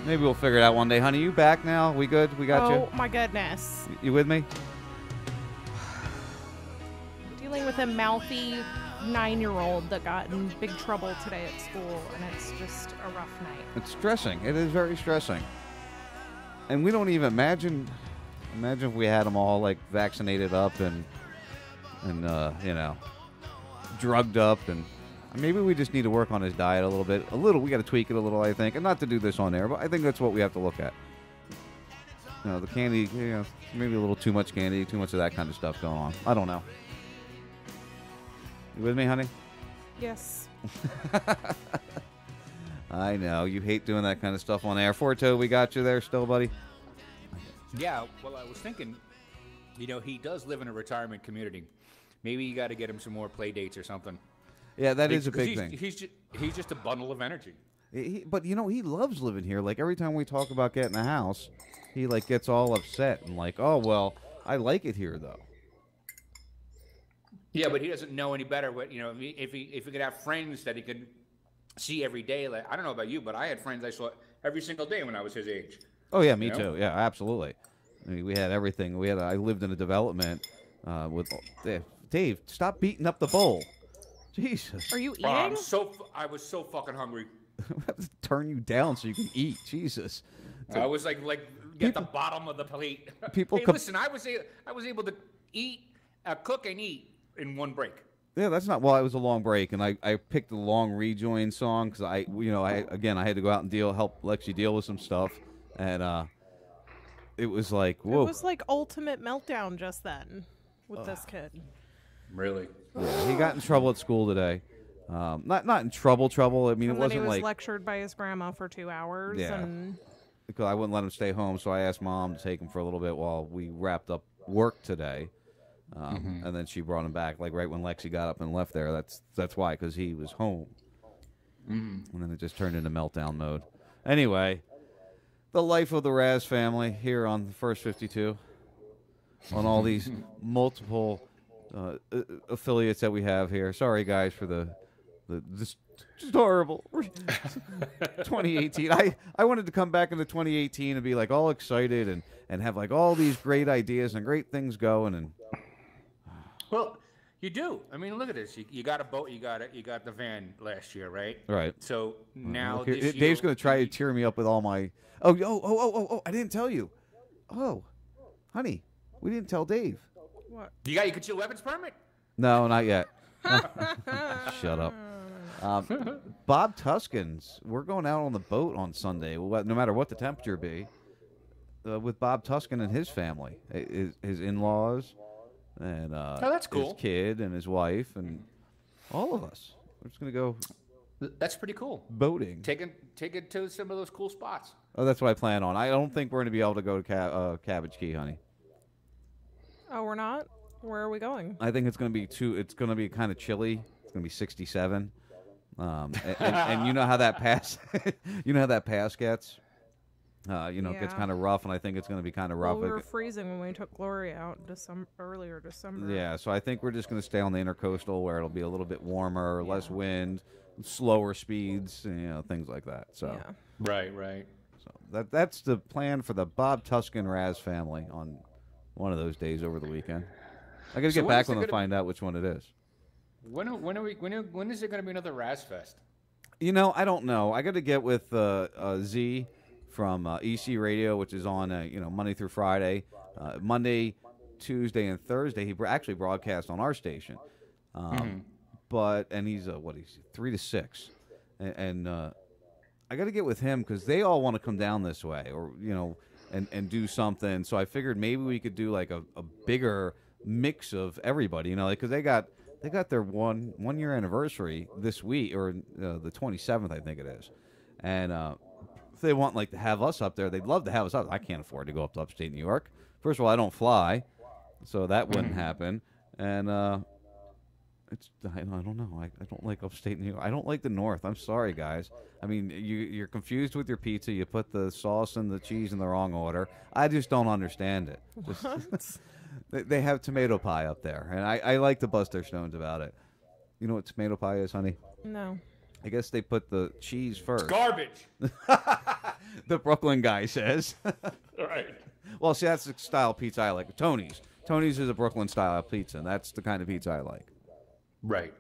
Maybe we'll figure it out one day. Honey, you back now? We good? We got you? Oh, my goodness. You with me? Dealing with a mouthy 9-year-old that got in big trouble today at school, and it's just a rough night. It's stressing. It is very stressing. And we don't even imagine if we had them all like vaccinated up and you know, drugged up, and maybe we just need to work on his diet a little bit. We got to tweak it a little, I think, and not to do this on air, but I think that's what we have to look at. You know, the candy, you know, maybe a little too much candy, too much of that kind of stuff going on. I don't know. You with me, honey? Yes. I know you hate doing that kind of stuff on air. Forto, we got you there still, buddy. Yeah, well, I was thinking, you know, he does live in a retirement community. Maybe you got to get him some more play dates or something. Yeah, that is a big thing. He's just a bundle of energy. But, you know, he loves living here. Like, every time we talk about getting a house, he, like, gets all upset and like, oh, well, I like it here, though. Yeah, but he doesn't know any better. What, you know, if he could have friends that he could see every day. Like, I don't know about you, but I had friends I saw every single day when I was his age. Oh, yeah, me too. Yeah, absolutely. I mean, we had everything. I lived in a development with Dave, stop beating up the bowl. Jesus. Are you eating? I was so fucking hungry. I have to turn you down so you can eat. Jesus. I was like get the bottom of the plate. People listen, I was able to eat, cook and eat in one break. Yeah, that's not. Well, it was a long break, and I picked the long rejoin song because I had to go out and help Lexi deal with some stuff, and it was like, whoa. It was like ultimate meltdown just then with this kid. Really? Yeah, he got in trouble at school today. Not in trouble. I mean, and it wasn't he was like lectured by his grandma for 2 hours. Yeah. And because I wouldn't let him stay home, so I asked Mom to take him for a little bit while we wrapped up work today. And then she brought him back, like right when Lexi got up and left there. That's why, because he was home. And then it just turned into meltdown mode. Anyway, the life of the Raz family here on the First 52, on all these multiple affiliates that we have here. Sorry, guys, for this just horrible 2018. I wanted to come back into 2018 and be like all excited and have like all these great ideas and great things going and. Well, you do. I mean, look at this. You got a boat. You got the van last year, right? Right. So now Dave's going to try to cheer me up with all my. Oh! I didn't tell you. Oh, honey, we didn't tell Dave. What? You got your concealed weapons permit? No, not yet. Shut up. Bob Tuscan's. We're going out on the boat on Sunday, no matter what the temperature be, with Bob Tuscan and his family, his in-laws. And that's cool. His kid and his wife and all of us. We're just gonna go. That's pretty cool. Boating. Take it to some of those cool spots. Oh, that's what I plan on. I don't think we're gonna be able to go to Cabbage Key, honey. Oh, we're not? Where are we going? I think it's gonna be It's gonna be kind of chilly. It's gonna be 67. And you know how that pass. You know how that pass gets. It gets kind of rough, and I think it's going to be kind of rough. Well, we were freezing when we took Gloria out earlier December. Yeah, so I think we're just going to stay on the intercoastal where it'll be a little bit warmer, less wind, slower speeds, things like that. So Right. So that's the plan for the Bob Tuscan Raz family on one of those days over the weekend. I got to get back with them and find out which one it is. When is there going to be another Raz Fest? I don't know. I got to get with Z from EC Radio, which is on Monday through Friday, Monday, Tuesday, and Thursday. He actually broadcasts on our station, and he's 3 to 6, and I got to get with him because they all want to come down this way, or and do something. So I figured maybe we could do like a bigger mix of everybody, because they got their one year anniversary this week, or the 27th, I think it is, and. If they want to have us up there, they'd love to have us up. I can't afford to go up to upstate New York. First of all, I don't fly, so that wouldn't happen. And I don't know. I don't like upstate New York. I don't like the North. I'm sorry, guys. I mean, you're confused with your pizza. You put the sauce and the cheese in the wrong order. I just don't understand it. What? They have tomato pie up there, and I like to bust their stones about it. You know what tomato pie is, honey? No. I guess they put the cheese first. It's garbage. The Brooklyn guy says. Right. Well, see, that's the style pizza I like. Tony's. Tony's is a Brooklyn style pizza, and that's the kind of pizza I like. Right.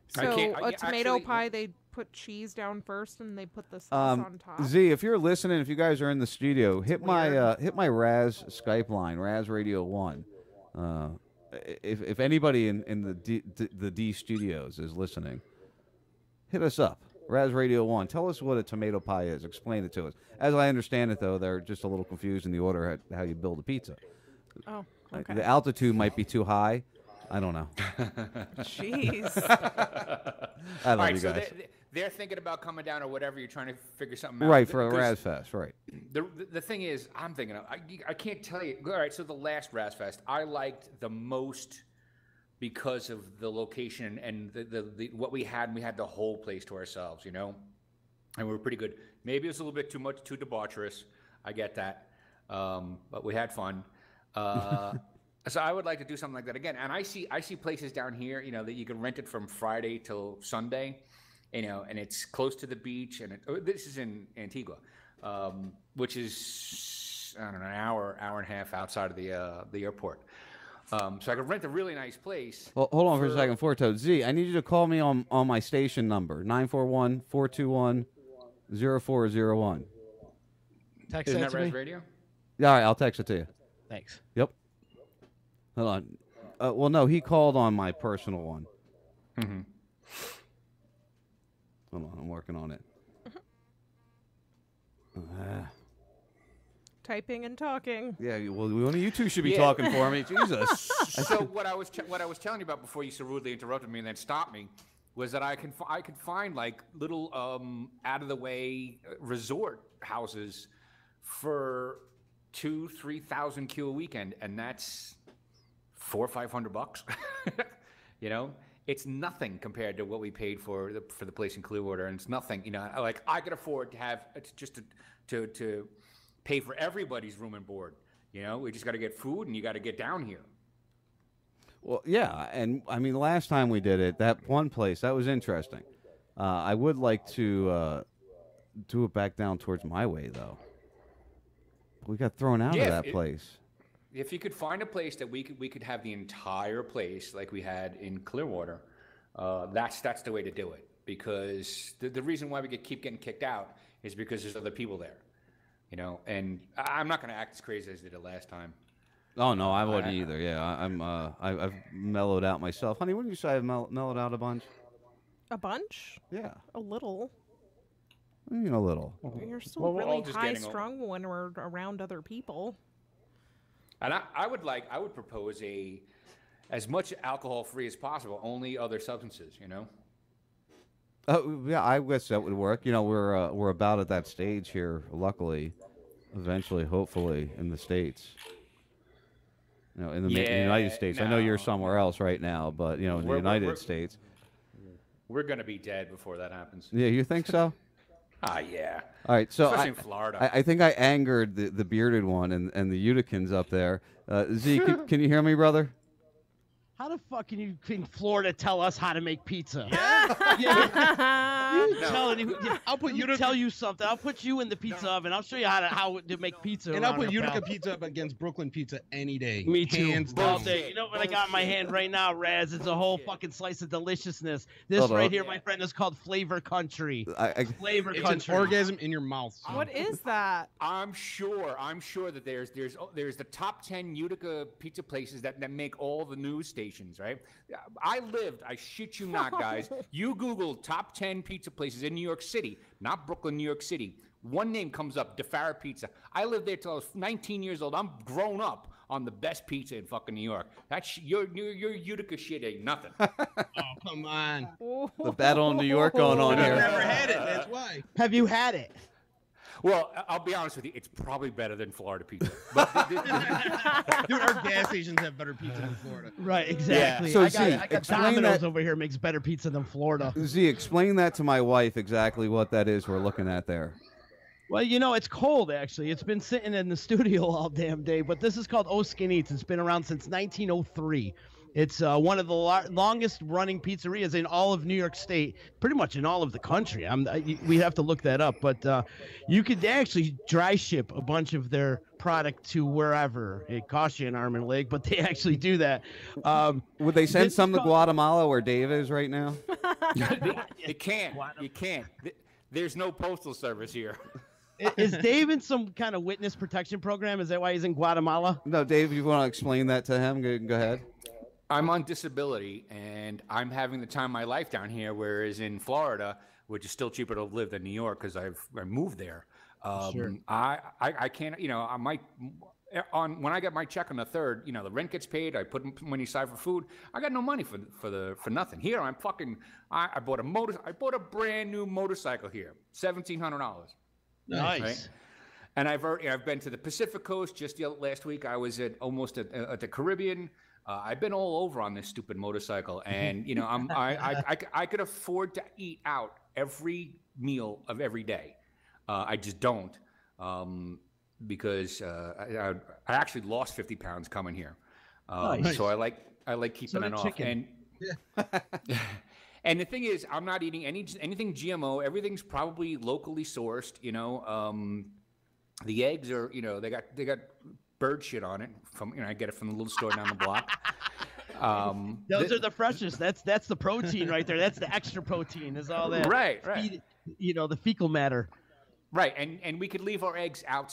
So a tomato pie, they put cheese down first, and they put the sauce on top. Z, if you're listening, if you guys are in the studio, hit my Raz Skype line, Raz Radio 1. If anybody in the D Studios is listening, hit us up. Raz Radio 1. Tell us what a tomato pie is. Explain it to us. As I understand it, though, they're just a little confused in the order at how you build a pizza. Oh, okay. The altitude might be too high. I don't know. Jeez. I love you guys. So they're thinking about coming down or whatever. You're trying to figure something out. Right, for a Raz Fest, right. The thing is, I'm thinking of, I can't tell you. All right, so the last Raz Fest, I liked the most because of the location and the what we had. We had the whole place to ourselves, and we were pretty good. Maybe it was a little bit too debaucherous. I get that, but we had fun. So I would like to do something like that again. And I see places down here, that you can rent it from Friday till Sunday, and it's close to the beach. And this is in Antigua, which is, I don't know, an hour and a half outside of the airport. So I could rent a really nice place. Well, hold on for a second, Forto. Z, I need you to call me on my station number, 941-421-0401. Text Isn't that that to Raz me? Radio? Yeah, all right, I'll text it to you. Thanks. Yep. Hold on. Well, no, he called on my personal one. Mm-hmm. Hold on, I'm working on it. Typing and talking. Yeah, well, one of you two should be talking for me. Jesus. So what I was telling you about before you so rudely interrupted me and then stopped me was that I could find like little out of the way resort houses for 2,000-3,000 Q a weekend, and that's $400 or $500. You know, it's nothing compared to what we paid for the place in Clearwater, and it's nothing. You know, like I could afford to have just to pay for everybody's room and board. You know, we just got to get food, and you got to get down here. Well, yeah, and I mean, the last time we did it, that one place, that was interesting. I would like to do it back down towards my way, though. We got thrown out of that place. If you could find a place that we could have the entire place like we had in Clearwater, that's the way to do it. Because the reason why we keep getting kicked out is because there's other people there, you know. And I'm not going to act as crazy as I did it last time. Oh no, I wouldn't either. Yeah, I've mellowed out myself, honey. Wouldn't you say I've mellowed out a bunch? A bunch? Yeah, a little. You know, a little. You're still really high strung when we're around other people. And I would propose as much alcohol free as possible, only other substances, you know. Oh yeah, I guess that would work. You know, we're about at that stage here. Luckily, eventually, hopefully, in the States. You know, in the United States. I know you're somewhere else right now, but you know, in the United States, we're gonna be dead before that happens. Yeah, you think so? Yeah. All right, so especially in Florida. I think I angered the bearded one and the Uticans up there. Z, can you hear me, brother? How the fuck can you in Florida tell us how to make pizza? I'll put you tell you something. I'll put you in the pizza oven. I'll show you how to make pizza. And I'll put Utica pizza up against Brooklyn pizza any day. Me too. Hands All down. day. You know what I got in my hand right now, Raz? It's a whole fucking slice of deliciousness. This right here, my friend, is called Flavor Country. Flavor Country. It's an orgasm in your mouth. Son. What is that? I'm sure that there's the top 10 Utica pizza places that make all the news stations, right? I shit you not, guys. You Google top 10 pizza places in New York City, not Brooklyn, New York City. One name comes up, DeFara Pizza. I lived there till I was 19 years old. I'm grown up on the best pizza in fucking New York. That's your Utica shit ain't nothing. Oh, come on. The battle in New York going on here. I've never had it. That's why. Have you had it? Well, I'll be honest with you. It's probably better than Florida pizza. Dude, our gas stations have better pizza than Florida. Right, exactly. Yeah. So, I got Domino's over here makes better pizza than Florida. Z, explain that to my wife exactly what that is we're looking at there. Well, you know, it's cold, actually. It's been sitting in the studio all damn day, but this is called Oskin Eats. It's been around since 1903. It's one of the longest-running pizzerias in all of New York State, pretty much in all of the country. We have to look that up, but you could actually dry ship a bunch of their product to wherever. It costs you an arm and a leg, but they actually do that. Would they send some to Guatemala, where Dave is right now? You can't. You can't. There's no postal service here. Is Dave in some kind of witness protection program? Is that why he's in Guatemala? No, Dave, you want to explain that to him? Go ahead. I'm on disability, and I'm having the time of my life down here, whereas in Florida, which is still cheaper to live than New York because I moved there. Sure. I can't, you know, when I get my check on the 3rd, you know, the rent gets paid. I put money aside for food. I got no money for nothing. Here I'm fucking. I bought a brand new motorcycle here, $1,700. Nice. Right? And I've been to the Pacific Coast just last week. I was at the Caribbean. I've been all over on this stupid motorcycle, and you know, I could afford to eat out every meal of every day. I just don't, because I actually lost 50 pounds coming here. Nice. So I like keeping it off. Chicken. And the thing is, I'm not eating anything GMO. Everything's probably locally sourced. You know, the eggs are, you know, they got bird shit on it. I get it from the little store down the block. Those are the freshest. That's the protein right there. That's the extra protein. Is all that. Right. You know, the fecal matter. Right, and we could leave our eggs out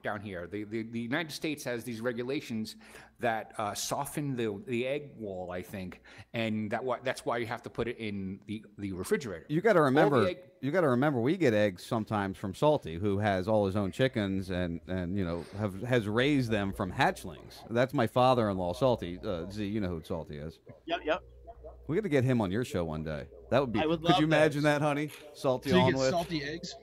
down here. The United States has these regulations that soften the egg wall, I think, and that's why you have to put it in the refrigerator. You got to remember, we get eggs sometimes from Salty, who has all his own chickens and you know has raised them from hatchlings. That's my father-in-law, Salty. Z, you know who Salty is. Yep. We got to get him on your show one day. That would be. Could you imagine that, honey? Salty so on you get with salty eggs.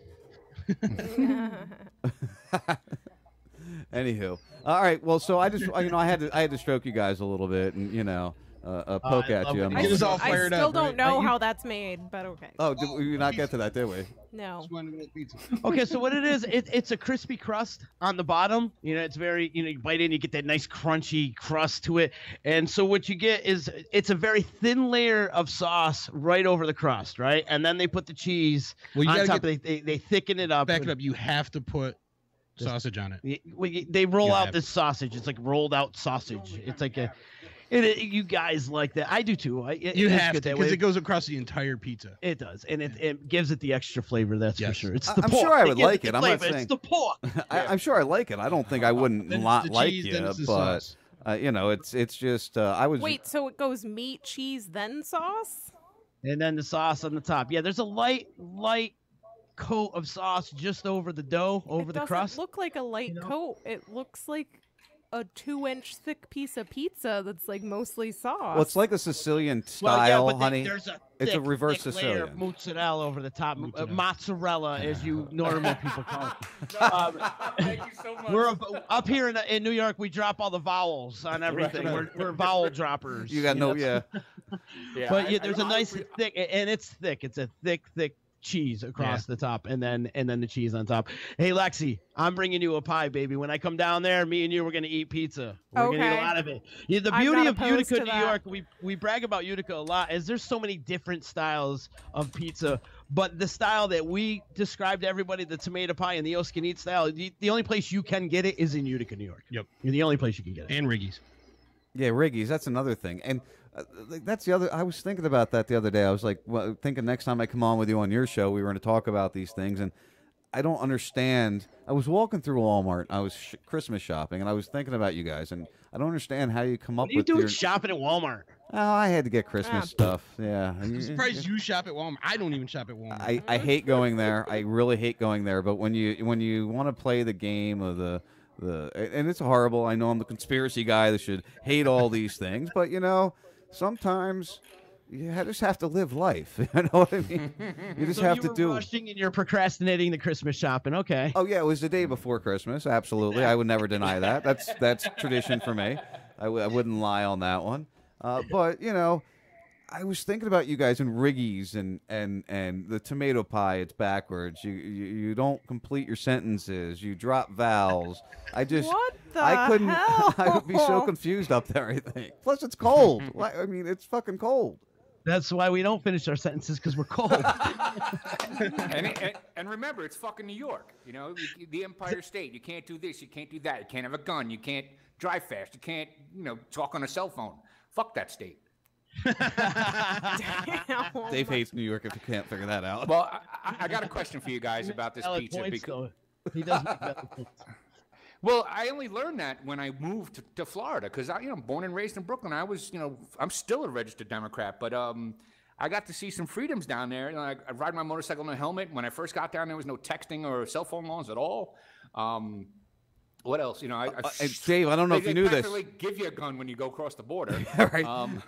Anywho, all right. Well, so I just I had to stroke you guys a little bit and poke at you. I still don't know how that's made, but okay. Oh, did we not get to that, did we? No. Okay, so what it is, it's a crispy crust on the bottom. It's very, you bite in, you get that nice crunchy crust to it. And so what you get is it's a very thin layer of sauce right over the crust, right? And then they put the cheese on top. They thicken it up. Back it up. You have to put sausage on it. They roll out this sausage. It's like rolled out sausage. It's like you guys like that. I do too. You have to, because it goes across the entire pizza. It does, and it gives it the extra flavor. That's for sure. It's the I'm pork. sure I would like it. I'm not saying it's the pork. I'm sure I like it. I don't think I wouldn't not like it, but it's just I was. Wait, so it goes meat, cheese, then sauce, and then the sauce on the top. Yeah, there's a light coat of sauce just over the dough, over the crust. It doesn't look like a light coat. It looks like a 2-inch thick piece of pizza that's like mostly sauce. Well, it's like a Sicilian style, honey. It's a reverse thick Sicilian. Layer of mozzarella over the top. Mozzarella, as you normal people call it. Thank you so much. We're up here in New York. We drop all the vowels on everything. We're vowel droppers. You got no, But there's a nice thick, and it's thick. It's a thick cheese across the top, and then the cheese on top. Hey Lexi, I'm bringing you a pie, baby. When I come down there, me and you, we're gonna eat pizza. We're gonna eat a lot of it. Yeah, the beauty of Utica, New York, we brag about Utica a lot, is there's so many different styles of pizza, but the style that we describe to everybody, the tomato pie and the Oscanite style, the only place you can get it is in Utica, New York. Yep. You're the only place you can get it. And Riggy's. Yeah, Riggy's. That's another thing. And that's the other. I was thinking about that the other day. I was like, thinking next time I come on with you on your show, we were going to talk about these things. And I don't understand. I was walking through Walmart. I was Christmas shopping, and I was thinking about you guys. And I don't understand how you come up with. What are you doing shopping at Walmart? Oh, I had to get Christmas stuff. Yeah. I'm surprised you shop at Walmart. I don't even shop at Walmart. I hate going there. I really hate going there. But when you want to play the game of and it's horrible. I know I'm the conspiracy guy that should hate all these things, but sometimes you just have to live life. You know what I mean? You just have to do. Rushing and you're procrastinating the Christmas shopping. Okay. Oh yeah, it was the day before Christmas. Absolutely, I would never deny that. That's tradition for me. I wouldn't lie on that one. But I was thinking about you guys and Riggy's and the tomato pie. It's backwards. You don't complete your sentences. You drop vowels. I couldn't. Hell? I would be so confused up there. I think. Plus, it's cold. I mean, it's fucking cold. That's why we don't finish our sentences, because we're cold. and remember, it's fucking New York. The Empire State. You can't do this. You can't do that. You can't have a gun. You can't drive fast. You can't, talk on a cell phone. Fuck that state. Dave hates New York if you can't figure that out. Well, I got a question for you guys about this pizza. He doesn't make valid points. Well, I only learned that when I moved to Florida, because I'm born and raised in Brooklyn. I was, I'm still a registered Democrat, but I got to see some freedoms down there. I ride my motorcycle in a helmet. When I first got down, there was no texting or cell phone laws at all. What else? Dave, I don't know if you knew this. They give you a gun when you go across the border. Right.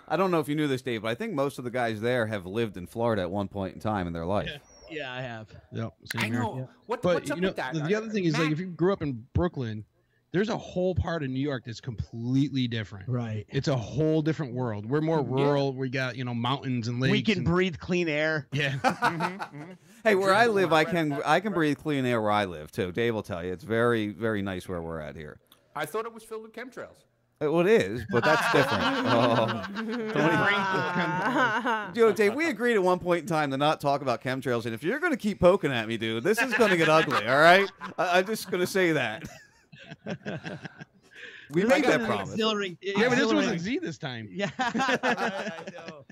I don't know if you knew this, Dave, but I think most of the guys there have lived in Florida at one point in time in their life. Yeah, I have. Yep. I know. Yeah. What's up with that? The other thing is, if you grew up in Brooklyn, there's a whole part of New York that's completely different. Right. It's a whole different world. We're more rural. We got, mountains and lakes. We can breathe clean air. Yeah. Hey, where I live, I can breathe clean air where I live too. Dave will tell you, it's very, very nice where we're at here. I thought it was filled with chemtrails. Well, it is, but that's different. Dave, we agreed at one point in time to not talk about chemtrails, and if you're going to keep poking at me, dude, this is going to get ugly, all right? I'm just going to say that. We made that promise. Yeah, but this wasn't Z this time. Yeah. I know.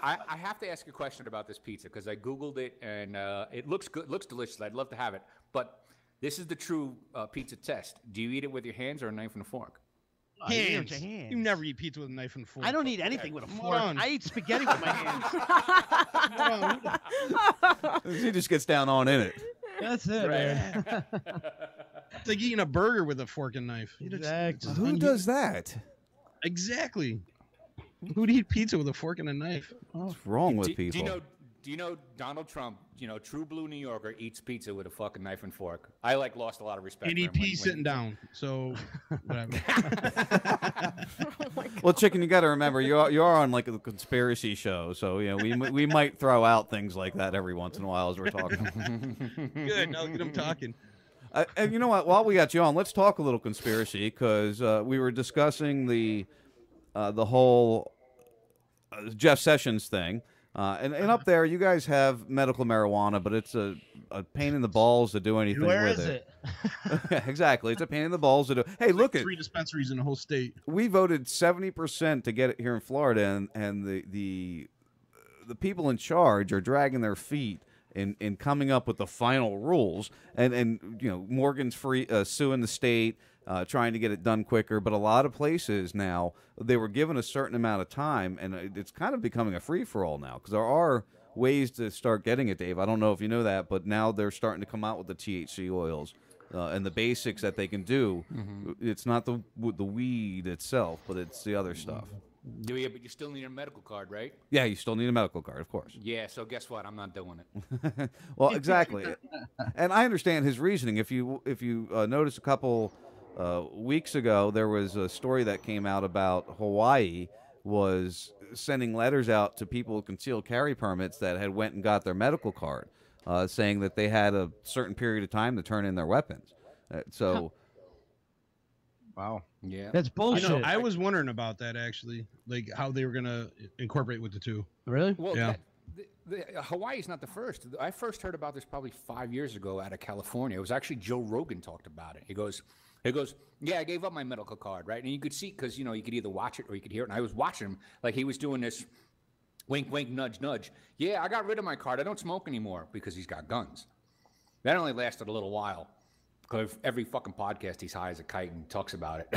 I have to ask a question about this pizza, because I Googled it, and it looks good, looks delicious. I'd love to have it. But this is the true pizza test. Do you eat it with your hands or a knife and a fork? Hands. You never eat pizza with a knife and fork. I don't eat anything with a fork. I eat spaghetti with my hands. He just gets down on in it. That's it, man. It's like eating a burger with a fork and knife. Exactly. Who does that? Exactly. Who'd eat pizza with a fork and a knife? What's wrong with people? Do Do you know Donald Trump, true blue New Yorker, eats pizza with a fucking knife and fork? I lost a lot of respect. And he for him pees sitting down. So whatever. Well, Chicken, you got to remember you are on like a conspiracy show, so we might throw out things like that every once in a while as we're talking. Good. Now look at him talking. And you know what? While we got you on, let's talk a little conspiracy because we were discussing the whole Jeff Sessions thing. And up there, you guys have medical marijuana, but it's a pain in the balls to do anything Where with is it. Yeah, exactly. It's a pain in the balls to do. Hey, look at 3 dispensaries in the whole state. We voted 70% to get it here in Florida, and the people in charge are dragging their feet in coming up with the final rules. And Morgan's suing the state. Trying to get it done quicker, but a lot of places now, they were given a certain amount of time, and it's kind of becoming a free-for-all now, because there are ways to start getting it, Dave. I don't know if you know that, but now they're starting to come out with the THC oils and the basics that they can do. Mm-hmm. It's not the weed itself, but it's the other stuff. Yeah, but you still need a medical card, right? Yeah, you still need a medical card, of course. Yeah, so guess what? I'm not doing it. Well, exactly. And I understand his reasoning. If you notice a couple weeks ago, there was a story that came out about Hawaii was sending letters out to people with concealed carry permits that had went and got their medical card, saying that they had a certain period of time to turn in their weapons. Wow. Yeah. That's bullshit. I was wondering about that, actually, like how they were going to incorporate with the two. Really? Well, yeah. Hawaii's not the first. I first heard about this probably 5 years ago out of California. It was actually Joe Rogan talked about it. He goes, yeah, I gave up my medical card, right? And you could see, because, you could either watch it or you could hear it. And I was watching him, like he was doing this wink, wink, nudge, nudge. Yeah, I got rid of my card. I don't smoke anymore because he's got guns. That only lasted a little while. Because every fucking podcast he's high as a kite and talks about it.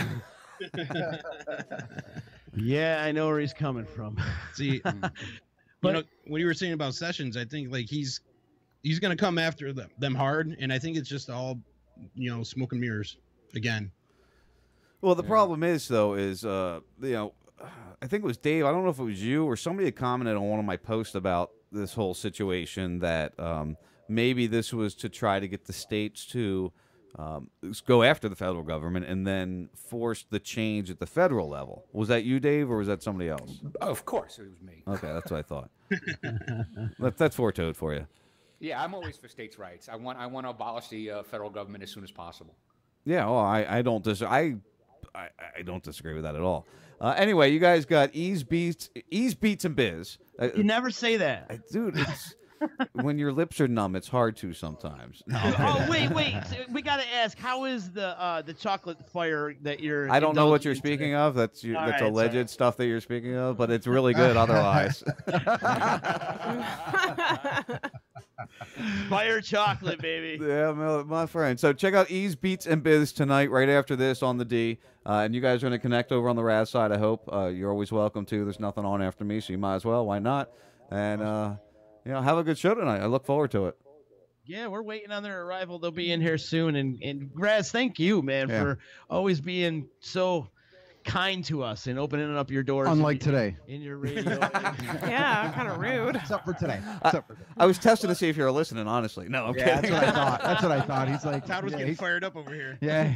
Yeah, I know where he's coming from. See, but what you were saying about Sessions, I think like he's going to come after them hard, and I think it's just all, smoke and mirrors again. Well, the problem is, though, I think it was Dave. I don't know if it was you or somebody had commented on one of my posts about this whole situation that maybe this was to try to get the states to go after the federal government and then force the change at the federal level. Was that you, Dave, or was that somebody else? Oh, of course, it was me. Okay, that's what I thought. That's Four-Toed for you. Yeah, I'm always for states' rights. I want to abolish the federal government as soon as possible. Yeah, well, I don't disagree with that at all. Anyway, you guys got Ease Beats and Biz. You never say that, dude. It's when your lips are numb, it's hard to sometimes. No. Oh, wait. We got to ask, how is the chocolate fire that you're... I don't know what you're speaking today? of. That's alleged stuff that you're speaking of, but it's really good otherwise. Fire chocolate, baby. Yeah, my friend. So check out Ease Beats and Biz tonight, right after this on the D. And you guys are going to connect over on the Raz side, I hope. You're always welcome to. There's nothing on after me, so you might as well. Why not? And, have a good show tonight. I look forward to it. Yeah, we're waiting on their arrival. They'll be in here soon. And Raz, thank you, man, for always being so kind to us and opening up your doors. Unlike today. In your radio. Yeah, kind of rude. Except for today. I was testing to see if you were listening, honestly. No, I'm kidding. That's what I thought. He's like, Todd was getting fired up over here. Yeah.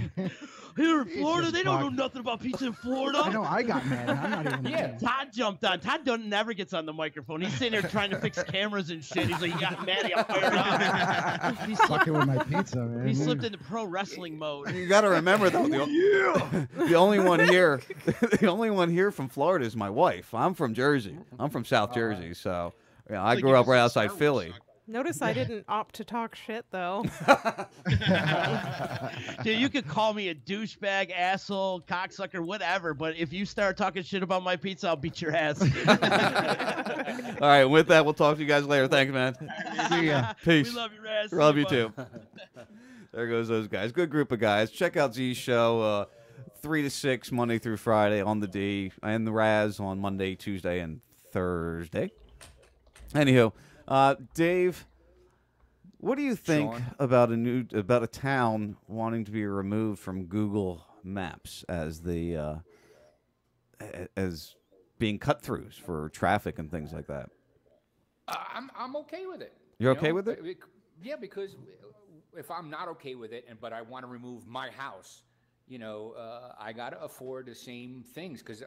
Here in Florida, they don't know nothing about pizza in Florida. I know, I got mad. I'm not even. Yeah, Todd jumped on. Todd never gets on the microphone. He's sitting there trying to fix cameras and shit. He's like, he got mad. He got fired up. He's fucking with my pizza, man. He slipped into pro wrestling mode. You got to remember, though, the only one here, from Florida is my wife. I'm from Jersey. I'm from South Jersey, so I grew up right outside Philly. Notice I didn't opt to talk shit, though. Dude, you could call me a douchebag, asshole, cocksucker, whatever, but if you start talking shit about my pizza, I'll beat your ass. All right, with that, we'll talk to you guys later. Thanks, man. See ya. Peace. We love you, Raz. Love you, too. There goes those guys. Good group of guys. Check out Z's show, 3 to 6, Monday through Friday on the D, and the Raz on Monday, Tuesday, and Thursday. Anywho, Dave, what do you think about a town wanting to be removed from Google Maps as the as being cut-throughs for traffic and things like that? I'm okay with it. You're you okay know? with it? Yeah, because if I'm not okay with it, but I want to remove my house, I got to afford the same things because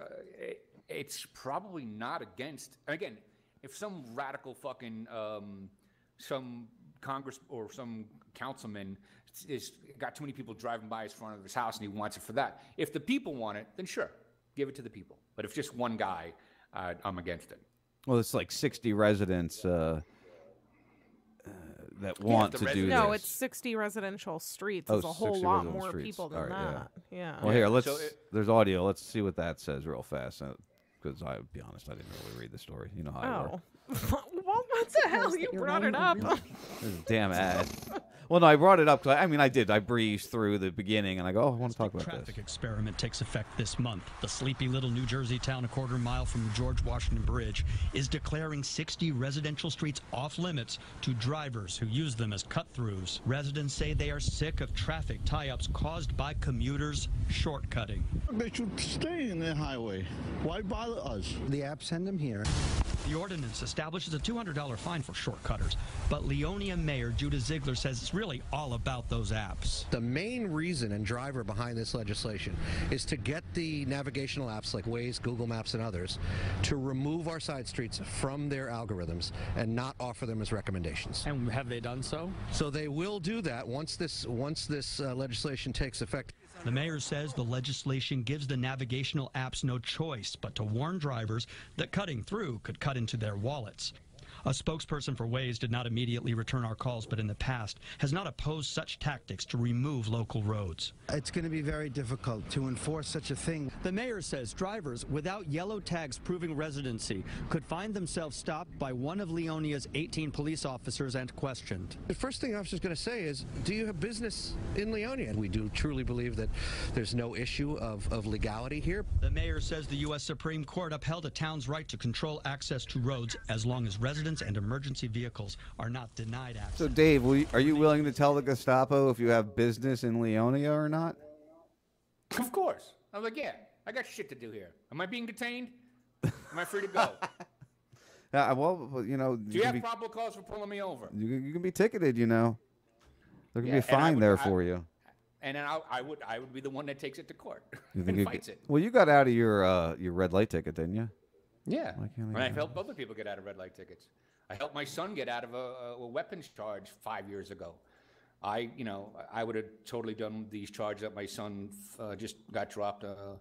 it's probably not against. Again, if some radical fucking some Congress or some councilman is got too many people driving by his front of his house and he wants it for that. If the people want it, then sure, give it to the people. But if just one guy, I'm against it. Well, it's like 60 residents that want to do this. No, it's 60 residential streets. There's a whole 60 lot residential more streets. people than All right, that. Yeah. Well, here, there's audio. Let's see what that says real fast. Because I'll be honest, I didn't really read the story. You know how I work. Well, what the hell? You brought it up. This is a damn ad. Well, no, I brought it up because I did. I breezed through the beginning and I go, I want to talk about traffic experiment takes effect this month. The sleepy little New Jersey town a quarter mile from the George Washington Bridge is declaring 60 residential streets off limits to drivers who use them as cut-throughs. Residents say they are sick of traffic tie-ups caused by commuters shortcutting. They should stay in the highway. Why bother us? The app send them here. The ordinance establishes a $200 fine for shortcutters, but Leonia Mayor Judah Ziegler says it's really all about those apps. The main reason and driver behind this legislation is to get the navigational apps like Waze, Google Maps, and others to remove our side streets from their algorithms and not offer them as recommendations. And have they done so? So they will do that once this legislation takes effect. The mayor says the legislation gives the navigational apps no choice but to warn drivers that cutting through could cut into their wallets. A spokesperson for Waze did not immediately return our calls, but in the past has not opposed such tactics to remove local roads. It's going to be very difficult to enforce such a thing. The mayor says drivers without yellow tags proving residency could find themselves stopped by one of Leonia's 18 police officers and questioned. The first thing the officer's going to say is, do you have business in Leonia? We do truly believe that there's no issue of legality here. The mayor says the U.S. Supreme Court upheld a town's right to control access to roads as long as residents and emergency vehicles are not denied access. So, Dave, are you willing to tell the Gestapo if you have business in Leonia or not? Of course. I was like, yeah, I got shit to do here. Am I being detained? Am I free to go? Well, Do you have probable cause for pulling me over? You can be ticketed, There can be a and fine there for you. And then I would be the one that takes it to court You and fights it. Well, you got out of your red light ticket, didn't you? Yeah. Why can't And I've helped other people get out of red light tickets. I helped my son get out of a weapons charge 5 years ago. I would have totally done these charges that my son just got dropped a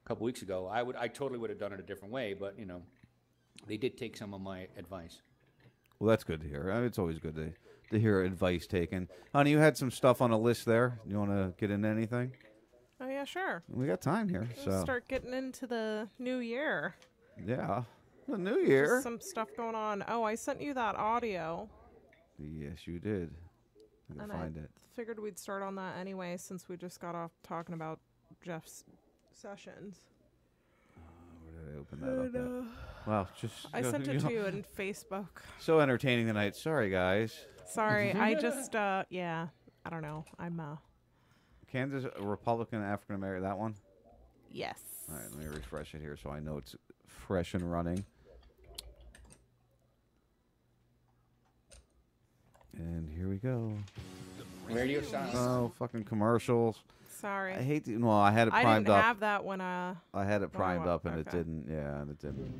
couple weeks ago. I totally would have done it a different way, but they did take some of my advice. Well, that's good to hear. It's always good to hear advice taken. Honey, you had some stuff on a list there. You want to get into anything? Oh, yeah, sure. We got time here. Let's start getting into the new year. Yeah. The new year. Just some stuff going on. Oh, I sent you that audio. Yes, you did. I'm going to find it. Figured we'd start on that anyway since we just got off talking about Jeff's Sessions. Where did I open that up at? Wow, I sent it to you in Facebook. So entertaining tonight. Sorry, guys. Sorry, I just, I don't know. I'm, Kansas Republican African American, that one? Yes. All right, let me refresh it here so I know it's fresh and running. And here we go. Radio silence. Oh, fucking commercials. Sorry. I hate to. Well, I had it primed up. I didn't have that when I had it primed up and it didn't. Yeah, and it didn't.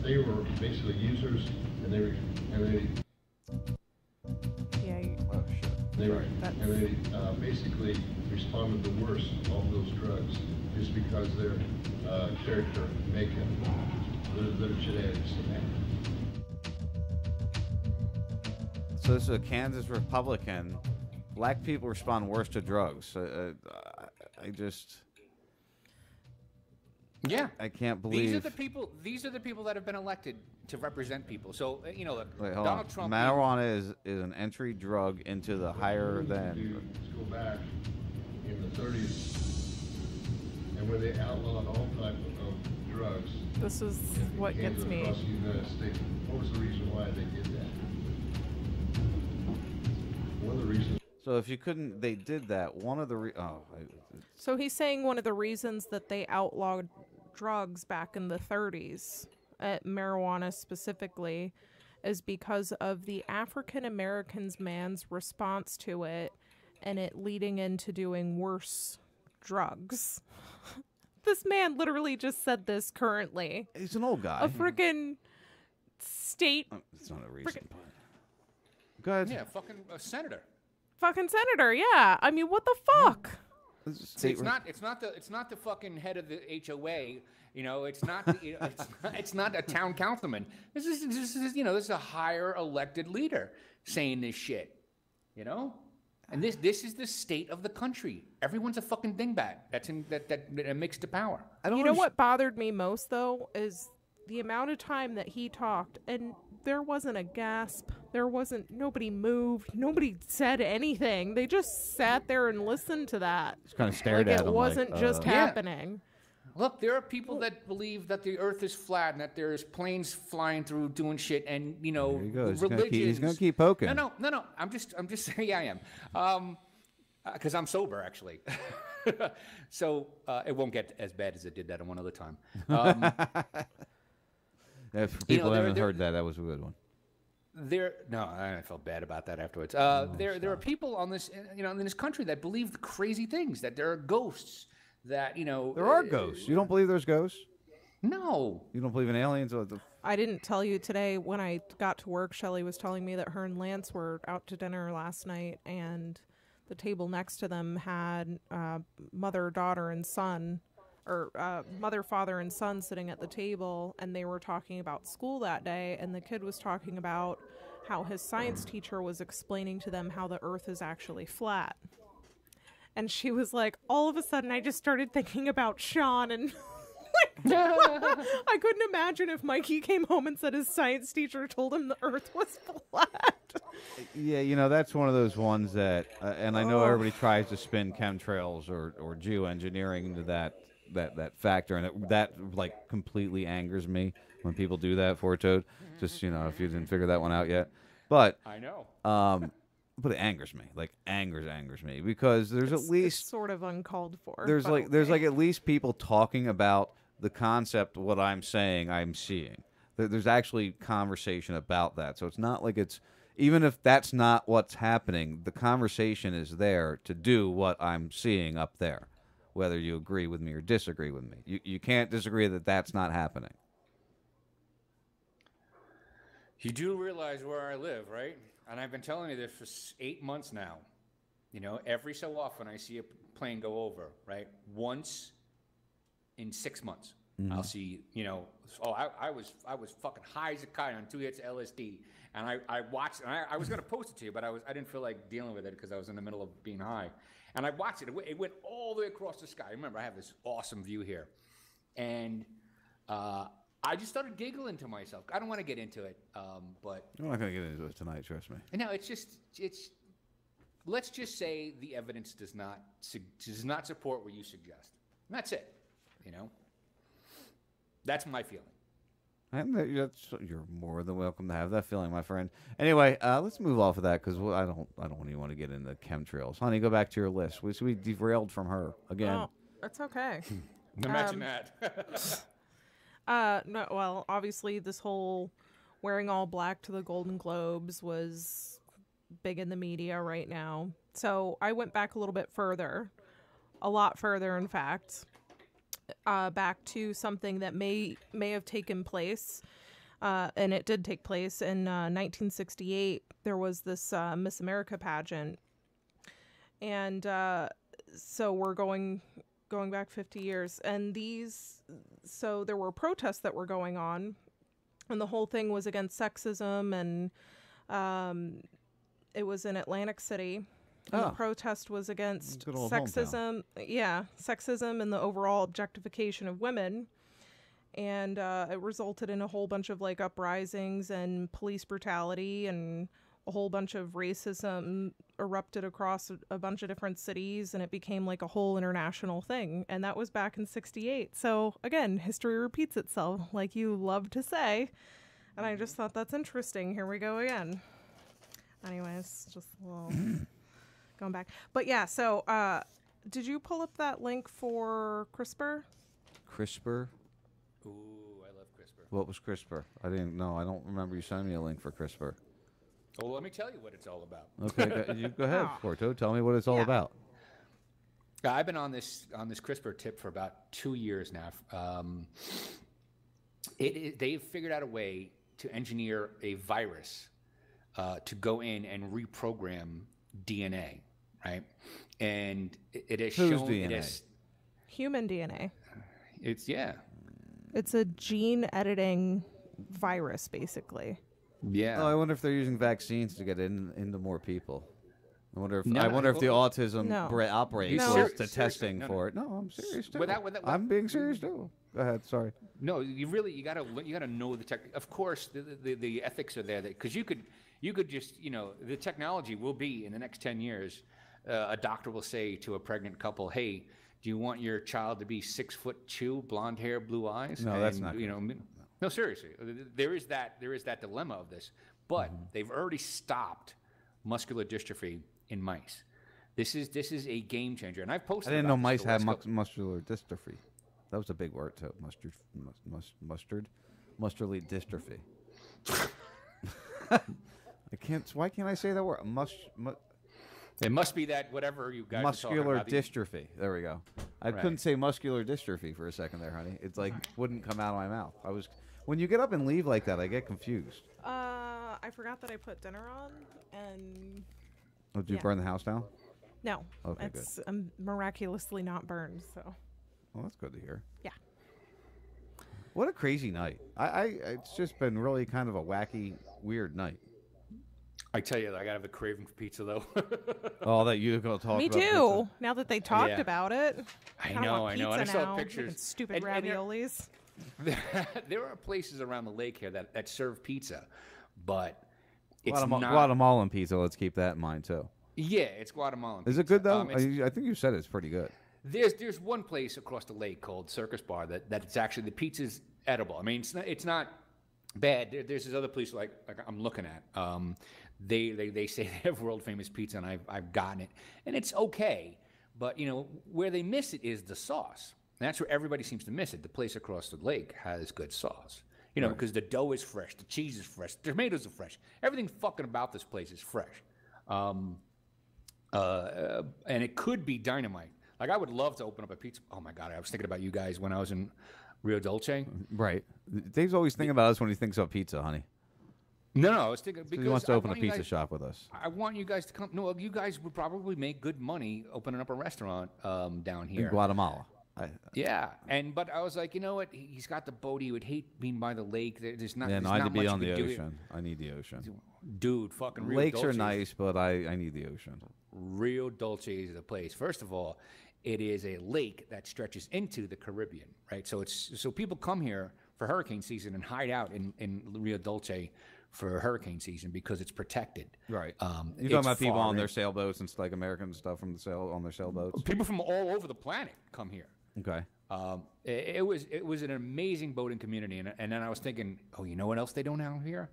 They were basically users, and they Oh shit. They basically responded the worst of all those drugs just because their character, makeup, their genetics. So this is a Kansas Republican. Black people respond worse to drugs. I just. Yeah, I can't believe. These are the people that have been elected to represent people. So look, Wait, hold Donald on. Trump. Marijuana is an entry drug into the higher than. Let's go back in the 30s, and where they outlawed all types of drugs. This is what gets me. Across the United States. What was the reason why they did that? One of the reasons. So if you couldn't, they did that. One of the So he's saying one of the reasons that they outlawed drugs back in the 30s at marijuana specifically is because of the African American's man's response to it and it leading into doing worse drugs. This man literally just said this currently. He's an old guy. A freaking state. It's not a reason. Go ahead. Yeah, fucking a senator. Fucking senator, yeah. I mean, what the fuck? It's not the fucking head of the HOA. You know, it's not the, you know, it's not a town councilman. This is you know, this is a higher elected leader saying this shit. You know, and this is the state of the country. Everyone's a fucking dingbat. That's in that makes the power. You know what bothered me most though is the amount of time that he talked, and there wasn't a gasp. Nobody moved. Nobody said anything. They just sat there and listened to that. Just kind of stared at him. It wasn't just happening. Look, there are people that believe that the Earth is flat and that there's planes flying through doing shit, and you know, There he goes. religions. He's gonna keep poking. No. I'm just saying. Yeah, I am. Because I'm sober, actually. So it won't get as bad as it did that one other time. For people who haven't heard that was a good one. I felt bad about that afterwards. There are people on this, you know, in this country that believe crazy things. That there are ghosts. That, you know, There are ghosts. You don't believe there's ghosts? No. You don't believe in aliens? I didn't tell you today when I got to work. Shelly was telling me that her and Lance were out to dinner last night, and the table next to them had mother, daughter, and son, or mother, father, and son sitting at the table, and they were talking about school that day, and the kid was talking about how his science teacher was explaining to them how the Earth is actually flat. And she was like, all of a sudden, I just started thinking about Sean, and I couldn't imagine if Mikey came home and said his science teacher told him the Earth was flat. Yeah, you know, that's one of those ones that, and I know everybody tries to spin chemtrails or geoengineering into that factor, and that like completely angers me when people do that for Toad. Just, you know, if you didn't figure that one out yet. But I know. But it angers me, like angers me, because there's at least it's sort of uncalled for. There's like at least people talking about the concept, what I'm saying, I'm seeing. There's actually conversation about that, so it's not like it's even if that's not what's happening, the conversation is there to do what I'm seeing up there, whether you agree with me or disagree with me. You can't disagree that that's not happening. You do realize where I live, right? And I've been telling you this for 8 months now. You know, every so often I see a plane go over, right? Once in 6 months, I'll see, you know, I was fucking high as a kite on 2 hits of LSD. And I watched, and I was going to post it to you, but I didn't feel like dealing with it because I was in the middle of being high. And I watched it. It went all the way across the sky. Remember, I have this awesome view here. And I just started giggling to myself. I don't want to get into it, but I'm not going to get into it tonight, trust me. no, it's. Let's just say the evidence does not support what you suggest. And that's it. You know, that's my feeling. You're more than welcome to have that feeling, my friend. Anyway, let's move off of that because I don't even want to get into chemtrails. Honey, go back to your list. We derailed from her again. Oh, that's okay. Imagine that. No, well, obviously this whole wearing all black to the Golden Globes was big in the media right now. So I went back a little bit further, a lot further, in fact, back to something that may have taken place, and it did take place in 1968. There was this Miss America pageant, and so we're going back 50 years, and so there were protests that were going on, and the whole thing was against sexism, and it was in Atlantic City. And the protest was against sexism. Yeah, sexism and the overall objectification of women. And it resulted in a whole bunch of like uprisings and police brutality, and a whole bunch of racism erupted across a bunch of different cities, and it became like a whole international thing. And that was back in '68. So again, history repeats itself, like you love to say. And I just thought that's interesting. Here we go again. Anyways, just a little going back. But yeah, so did you pull up that link for CRISPR? CRISPR? Ooh, I love CRISPR. What was CRISPR? I didn't know. I don't remember you sending me a link for CRISPR. Well, let me tell you what it's all about. Okay, you go ahead, Porto. Tell me what it's all about. I've been on this CRISPR tip for about 2 years now. They've figured out a way to engineer a virus to go in and reprogram DNA, right? And it has Whose shown DNA? it has Human DNA. It's It's a gene editing virus, basically. Yeah. Oh, I wonder if they're using vaccines to get into more people. I wonder if No, I wonder if the autism No. outbreak No. goes to Seriously, testing no, for it. No, I'm serious too. Without- I'm being serious too. Go ahead. Sorry. No, you gotta know the tech. Of course, the ethics are there because you could just the technology will be in the next 10 years. A doctor will say to a pregnant couple, "Hey, do you want your child to be 6'2", blonde hair, blue eyes?" No, that's And, not No, seriously, there is that dilemma of this, but they've already stopped muscular dystrophy in mice. This is a game changer, and I've I posted. didn't know about mice this the had last couple- muscular dystrophy. That was a big word too. Muscular dystrophy. Why can't I say that word? It must be that whatever you guys muscular are talking about. dystrophy. There we go. I Right. couldn't say muscular dystrophy for a second there, honey. It's like wouldn't come out of my mouth. When you get up and leave like that, I get confused. I forgot that I put dinner on, and Oh, did you burn the house down? no, Okay, it's miraculously not burned. So Well, that's good to hear. yeah. What a crazy night. It's just been really kind of a wacky, weird night. I tell you, I gotta have a craving for pizza though. Oh, that you're going to talk Me about too. pizza. Now that they talked Yeah. about it, I kinda know, want I know. And I pizza saw now, pictures. making stupid And there- raviolis. There are places around the lake here that serve pizza, but it's not. Guatemalan pizza. Let's keep that in mind too. Yeah, it's Guatemalan. Is it good though? it's- I think you said it's pretty good. There's one place across the lake called Circus Bar that's actually the pizza's edible. I mean, it's not bad. There's this other place like I'm looking at. They say they have world famous pizza, and I've gotten it, and it's okay. But where they miss it is the sauce. And that's where everybody seems to miss it. The place across the lake has good sauce. Right. Because the dough is fresh, the cheese is fresh, the tomatoes are fresh. Everything fucking about this place is fresh. And it could be dynamite. Like, I would love to open up a pizza. Oh, my God. I was thinking about you guys when I was in Rio Dolce. Right. Dave's always thinking about us when he thinks about pizza, honey. No, I was thinking because he wants to I open a want you pizza guys- shop with us. I want you guys to come. No, you guys would probably make good money opening up a restaurant down here In Guatemala. Yeah, but I was like, you know what? He's got the boat. He would hate being by the lake. There's not. Yeah, there's no, I not need to be much on you the could do. ocean. I need the ocean. Dude, fucking Rio Lakes Dolce are is- nice, but I need the ocean. Rio Dolce is the place. First of all, it is a lake that stretches into the Caribbean, right? So people come here for hurricane season and hide out in Rio Dolce for hurricane season because it's protected. Right. You're It's talking about people far on their in. sailboats and like American stuff on their sailboats. People from all over the planet come here. Okay. It was an amazing boating community, and then I was thinking, oh, you know what else they don't have here?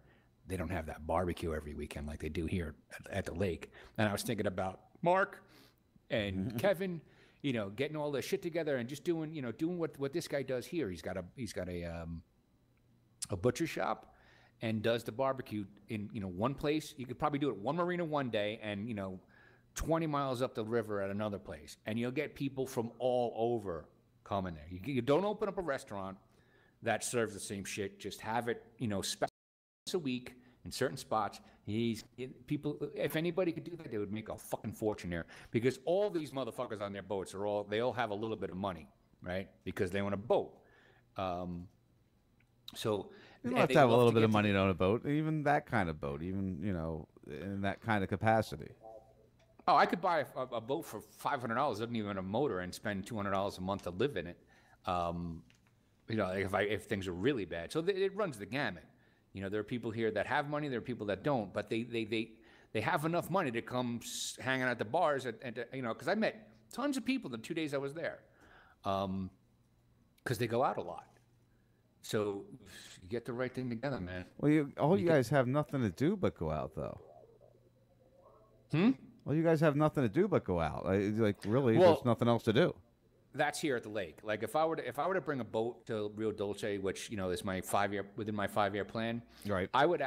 They don't have that barbecue every weekend like they do here at the lake. And I was thinking about Mark and Kevin, getting all their shit together and just doing what this guy does here. He's got a butcher shop and does the barbecue in one place. You could probably do it one marina one day and 20 miles up the river at another place, and you'll get people from all over coming there. You don't open up a restaurant that serves the same shit. Just have it, special a week in certain spots. People, if anybody could do that, they would make a fucking fortune there, because all these motherfuckers on their boats they all have a little bit of money, right? Because they want a boat. So You don't have to have a little bit of money to own a boat, even that kind of boat, even in that kind of capacity. Oh, I could buy a boat for $500. Doesn't even have a motor, and spend $200 a month to live in it. If things are really bad, so it runs the gamut. There are people here that have money. There are people that don't, but they have enough money to come hanging at the bars. Because I met tons of people the 2 days I was there, because they go out a lot. So you get the right thing together, man. Well, you guys have nothing to do but go out, though. Well, you guys have nothing to do but go out. Really, Well- there's nothing else to do. That's here at the lake. Like if I were to bring a boat to Rio Dolce, which is my 5-year plan. Right. I would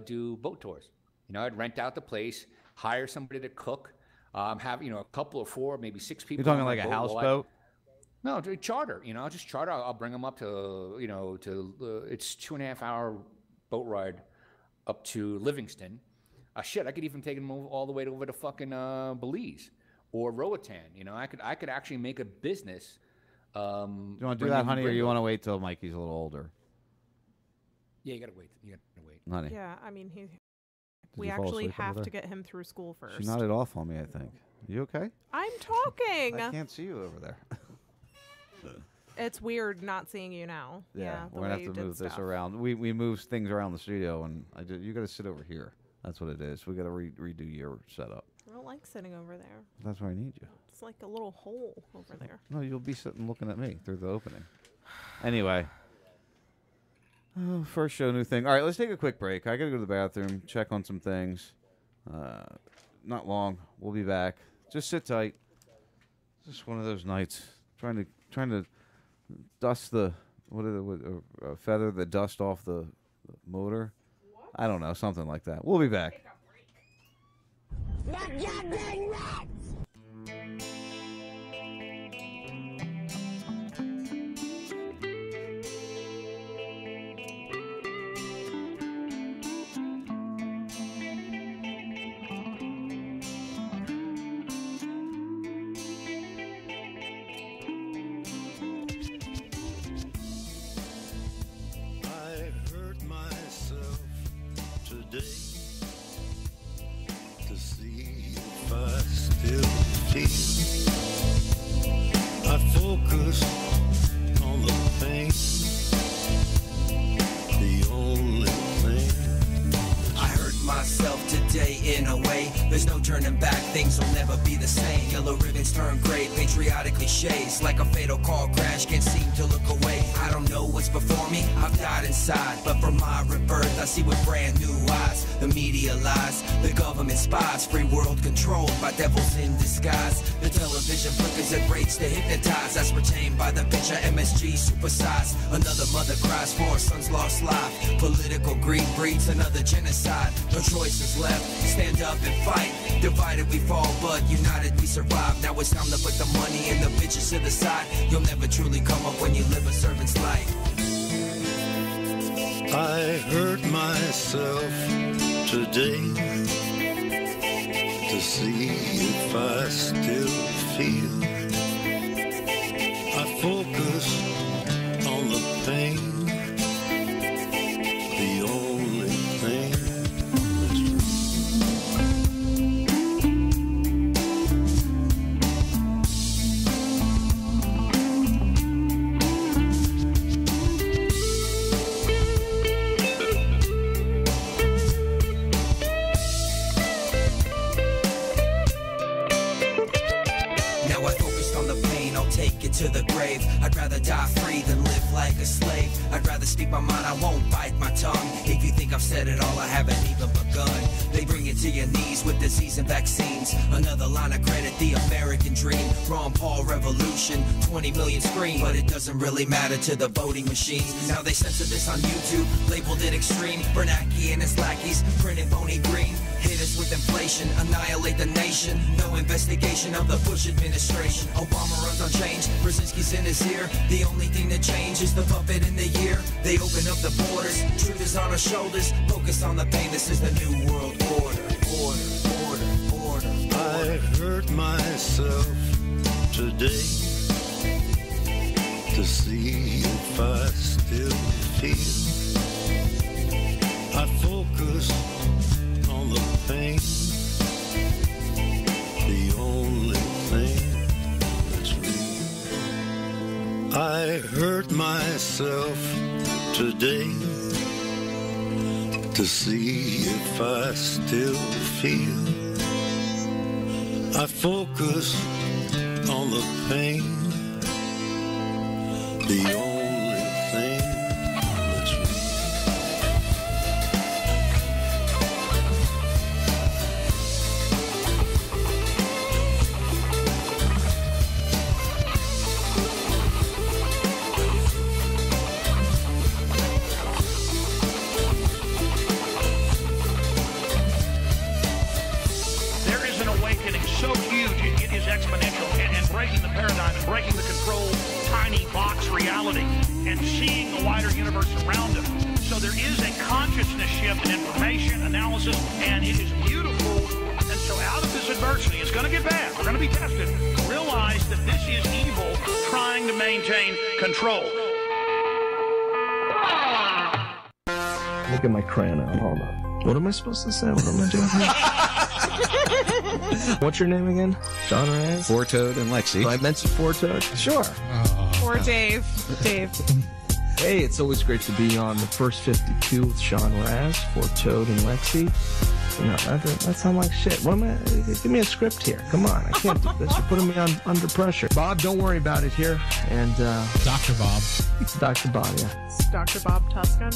do boat tours. I'd rent out the place, hire somebody to cook, have a couple of 4, maybe 6 people. You're talking like a houseboat? No, to charter. I'll just charter. I'll bring them up to it's 2.5 hour boat ride up to Livingston. Shit, I could even take them all the way over to fucking Belize or Roatan. I could actually make a business. Do you want to do that, honey, or you want to wait till Mikey's a little older? Yeah, you gotta wait. Honey. Yeah, I mean we you fall actually asleep over have there? to get him through school first. She nodded off on me, I think. You okay? I'm talking. I can't see you over there. It's weird not seeing you now. Yeah, the we're gonna way you have to did move this stuff. around. We moved things around the studio, and you got to sit over here. That's what it is. We got to redo your setup. I don't like sitting over there. That's where I need you. It's like a little hole over there. No, you'll be sitting looking at me through the opening. Anyway. First show, new thing. All right, let's take a quick break. I got to go to the bathroom, check on some things. Not long. We'll be back. Just sit tight. It's just one of those nights. Trying to dust the feather the dust off the motor. What? I don't know, something like that. We'll be back. In a way, there's no turning back, things will never be the same. Yellow ribbons turn gray, patriotic cliches. Like a fatal car crash, can't seem to look away. I don't know what's before me, I've died inside. But from my rebirth, I see with brand new eyes. The media lies, the government spies. Free world controlled by devils in disguise. The television flickers at rates to hypnotize. Aspartame by the picture, MSG supersize. Another mother cries for her son's lost life. Political greed breeds another genocide. No choices left. Stand up and fight. Divided we fall, but united we survive. Now it's time to put the money and the bitches to the side. You'll never truly come up when you live a servant's life. I hurt myself today to see if I still feel. I focus on the pain, the only thing. To the grave, I'd rather die free than live like a slave. I'd rather speak my mind, I won't bite my tongue. If you think I've said it all, I haven't even begun. They bring it to your knees with disease and vaccines. Another line of credit, the American dream. Ron Paul revolution, 20 million scream. But it doesn't really matter to the voting machines. Now they censor this on YouTube, labeled it extreme. Bernanke and his lackeys, printing phony green. Hit us with inflation, annihilate the nation. No investigation of the Bush administration. Obama runs on change, Brzezinski's in his ear. The only thing that changes is the puppet in the year. They open up the borders, truth is on our shoulders. Focus on the pain, this is the new world order. Order. I hurt myself today to see if I still feel. I focus on the pain, the only thing that's real. I hurt myself today to see if I still feel. I focus on the pain, the only thing that's real. and seeing the wider universe around him. So there is a consciousness shift in information, analysis, and it is beautiful. And so out of this adversity, it's going to get bad. We're going to be tested. Realize that this is evil trying to maintain control. Look at my crayon out. Hold on. What am I supposed to say? What am I doing? What's your name again? Sean Raz? Four Toad and Lexi. Do I mention Four Toad? Sure. Or Dave. Dave. Hey, it's always great to be on the First 52 with Sean Raz, Four Toad and Lexi. You know, that sounds like shit. What am I? Give me a script here. Come on, I can't do this. You're putting me under pressure. Bob, don't worry about it here. And Dr. Bob. Dr. Bob, yeah. It's Dr. Bob Tuscan.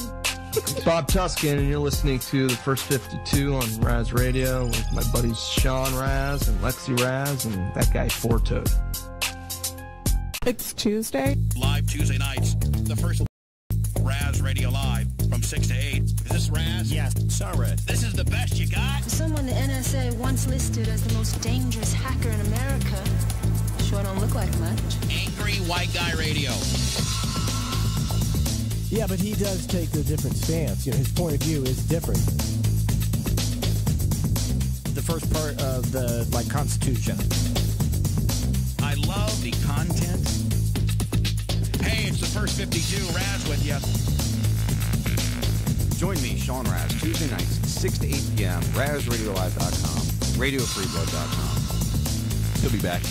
It's Bob Tuscan, and you're listening to the First 52 on Raz Radio with my buddies Sean Raz and Lexi Raz and that guy Four Toad. It's Tuesday. Live Tuesday nights. The first Raz Radio Live from 6 to 8. Is this Raz? Yes, sorry. This is the best you got? Someone the NSA once listed as the most dangerous hacker in America. Sure don't look like much. Angry White Guy Radio. Yeah, but he does take a different stance. You know, his point of view is different. The first part of the, Constitution. I love the content. Hey, it's the First 52. Raz with you. Join me, Sean Raz, Tuesday nights, 6 to 8 p.m., RazRadioLive.com, RadioFreeBlood.com. He'll be back.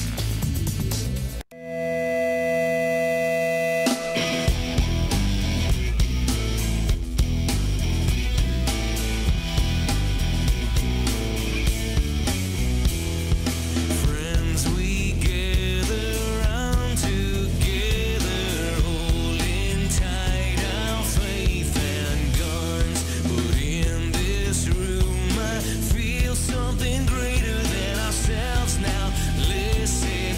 Something greater than ourselves now. Listen,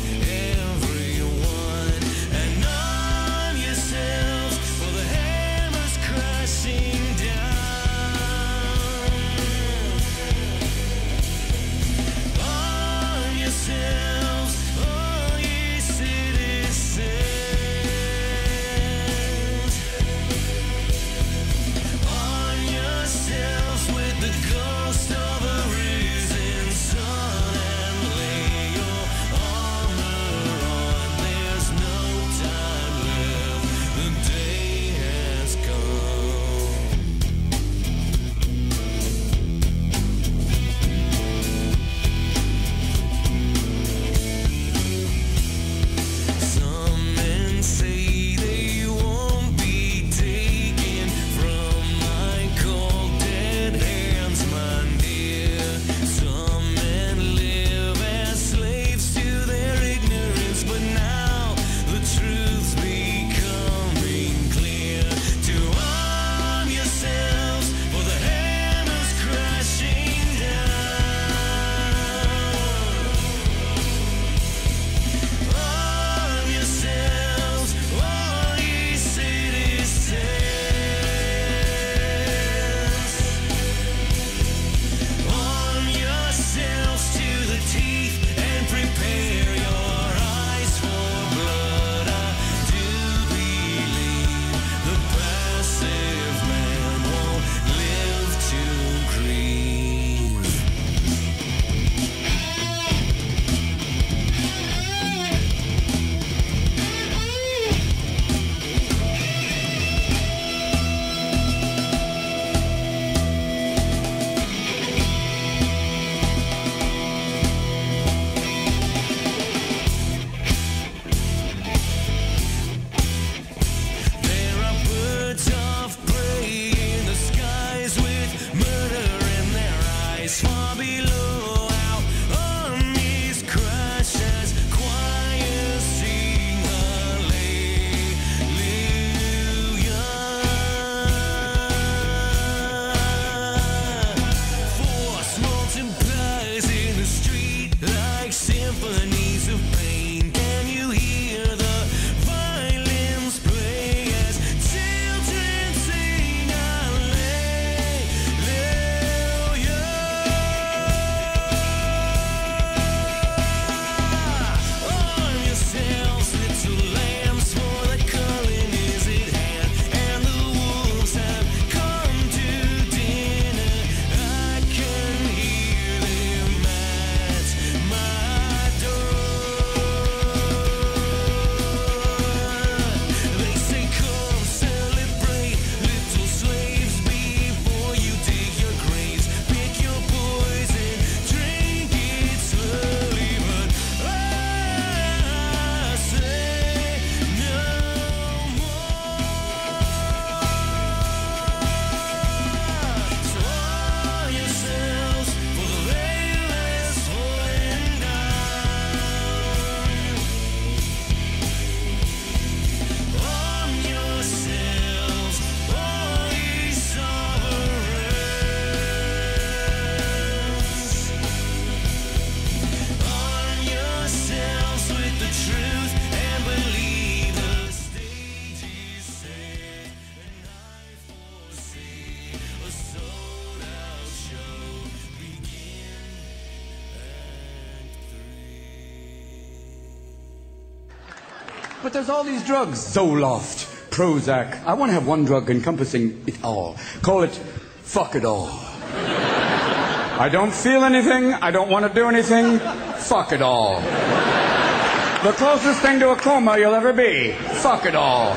But there's all these drugs, Zoloft, Prozac. I want to have one drug encompassing it all. Call it fuck it all. I don't feel anything. I don't want to do anything. Fuck it all. The closest thing to a coma you'll ever be. Fuck it all.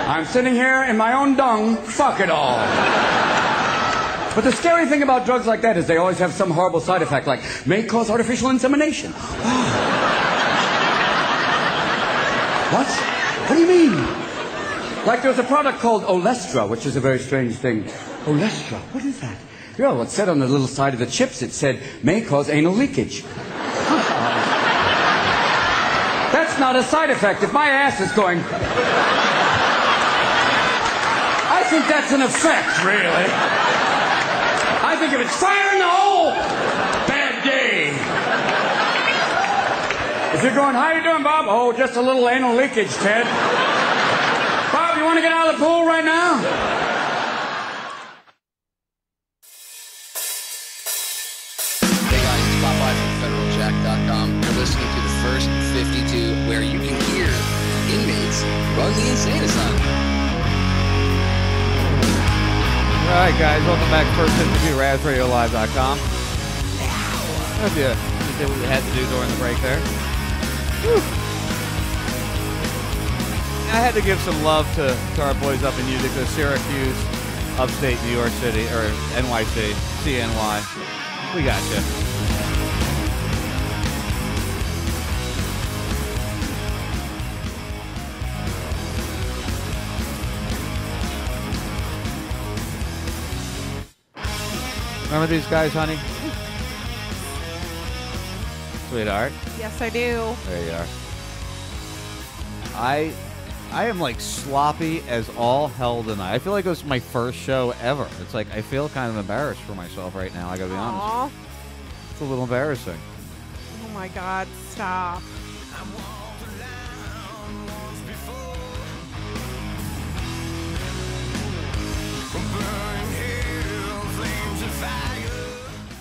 I'm sitting here in my own dung. Fuck it all. But the scary thing about drugs like that is they always have some horrible side effect, like may cause artificial insemination. What? What do you mean? Like there's a product called Olestra, which is a very strange thing. Olestra, what is that? Yeah, well, it said on the little side of the chips, it said, may cause anal leakage. That's not a side effect. If my ass is going... I think that's an effect, really. I think if it's fire in the hole, bad day. If you're going, how you doing, Bob? Oh, just a little anal leakage, Ted. Bob, you want to get out of the pool right now? Hey guys, it's Bob Live from FederalJack.com. You're listening to the First 52, where you can hear inmates run the insane asylum. All right, guys, welcome back to First 52, RazRadioLive.com. Hope you did what you had to do during the break there. Whew. I had to give some love to our boys up in Utica, Syracuse, upstate New York City, or NYC, CNY. We got you. Remember these guys, honey? Sweetheart. Yes, I do. There you are. I am like sloppy as all hell tonight. I feel like it was my first show ever. It's like I feel kind of embarrassed for myself right now. I gotta be honest. It's a little embarrassing. Oh my God! Stop.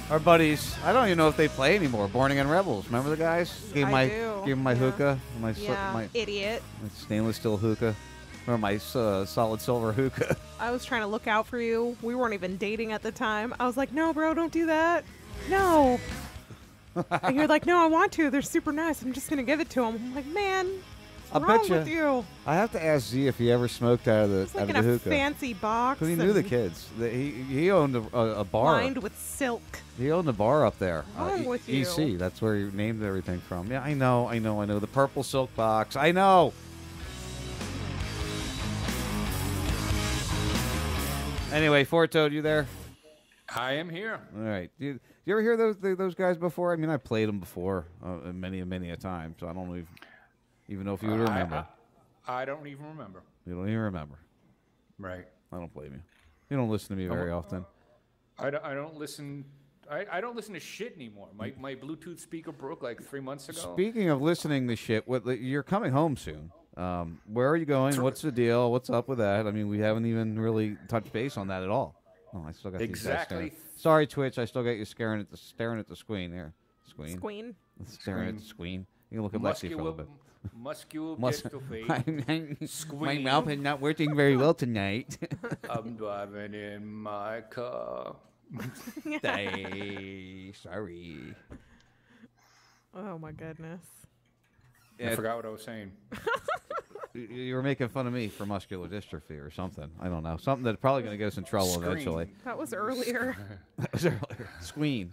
Our buddies, I don't even know if they play anymore. Born Again Rebels. Remember the guys? Gave I do. Gave them my hookah. My idiot. My stainless steel hookah. Or my solid silver hookah. I was trying to look out for you. We weren't even dating at the time. I was like, no, bro, don't do that. No. And you're like, no, I want to. They're super nice. I'm just going to give it to them. I'm like, man, what's wrong with you? I have to ask Z if he ever smoked out of the It's like in the a hookah. fancy box. Because he knew the kids. He owned a bar. Lined with silk. He owned a bar up there. What's wrong with you? EC. That's where he named everything from. Yeah, I know. The purple silk box. I know. Anyway, Fort Toad, you there? I am here. All right. You ever hear those guys before? I mean, I played them before many a time, so I don't even know if you would remember. I don't even remember. You don't even remember. Right. I don't blame you. You don't listen to me very often. I don't listen. I don't listen to shit anymore. My Bluetooth speaker broke like 3 months ago. Speaking of listening to shit, you're coming home soon. Where are you going? What's the deal? What's up with that? I mean, we haven't even really touched base on that at all. Oh, I still got these guys staring. Sorry, Twitch. I still got you staring at the screen there. Staring at the screen. You can look at Lexi for a little bit. My mouth is not working very well tonight. I'm driving in my car. Sorry. Oh my goodness. I forgot what I was saying. You were making fun of me for muscular dystrophy or something. I don't know. Something that's probably going to get us in trouble eventually. That was earlier. Squeen.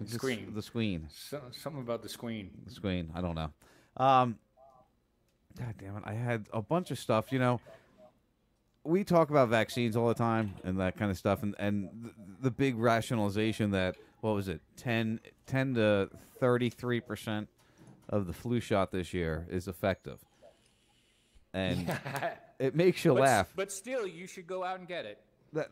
Squeen. The squeen. Something about the squeen. The squeen. I don't know. God damn it. I had a bunch of stuff. You know, we talk about vaccines all the time and that kind of stuff. And the big rationalization that, what was it, 10 to 33% of the flu shot this year is effective. And it makes you laugh. But still, you should go out and get it.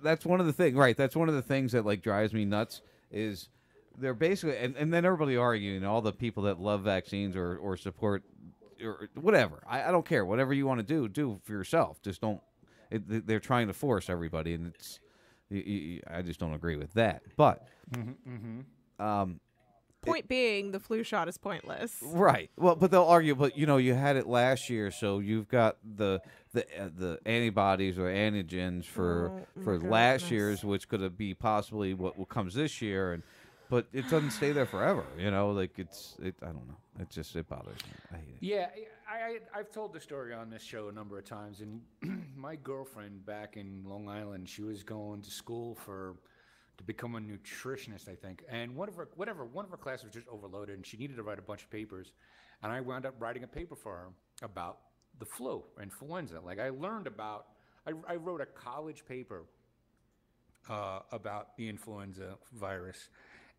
That's one of the things, right? That's one of the things that like drives me nuts is they're basically, and then everybody arguing, all the people that love vaccines or support or whatever. I don't care. Whatever you want to do for yourself. Just don't. They're trying to force everybody, and it's. I just don't agree with that. But Point being, the flu shot is pointless. Right. Well, but they'll argue. But you had it last year, so you've got the antibodies or antigens for last year's, which could be possibly what comes this year, but it doesn't stay there forever. Like I don't know. It bothers me. I hate it. Yeah, I've told the story on this show a number of times, and my girlfriend back in Long Island, she was going to school to become a nutritionist, I think. And one of her classes was just overloaded, and she needed to write a bunch of papers. And I wound up writing a paper for her about the flu, influenza. Like I learned about, I wrote a college paper about the influenza virus,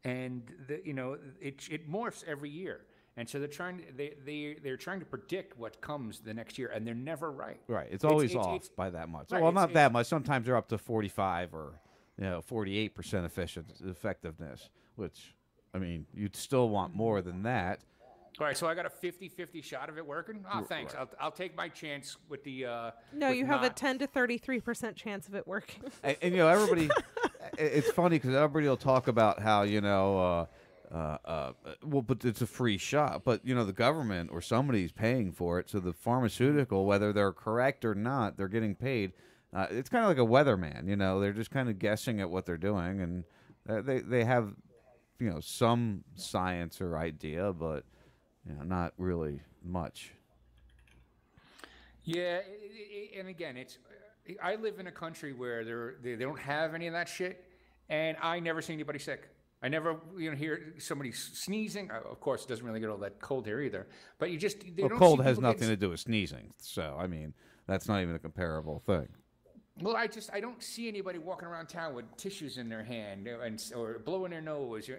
and it morphs every year. And so they're trying to predict what comes the next year, and they're never right. Right, it's always off by that much. Right, well, not that much. Sometimes they're up to 45 or 48% effectiveness, which, I mean, you'd still want more than that. All right, so I got a 50-50 shot of it working? Oh, thanks. Right. I'll take my chance with the... no, you have a 10 to 33% chance of it working. And everybody... it's funny because everybody will talk about how, well, but it's a free shot. But, the government or somebody's paying for it. So the pharmaceutical, whether they're correct or not, they're getting paid. It's kind of like a weatherman, they're just kind of guessing at what they're doing, and they have, some science or idea, but not really much. Yeah, and again, I live in a country where they don't have any of that shit, and I never see anybody sick. I never hear somebody sneezing. Of course, it doesn't really get all that cold here either. But cold has nothing to do with sneezing, so I mean that's not even a comparable thing. Well, I don't see anybody walking around town with tissues in their hand or blowing their nose.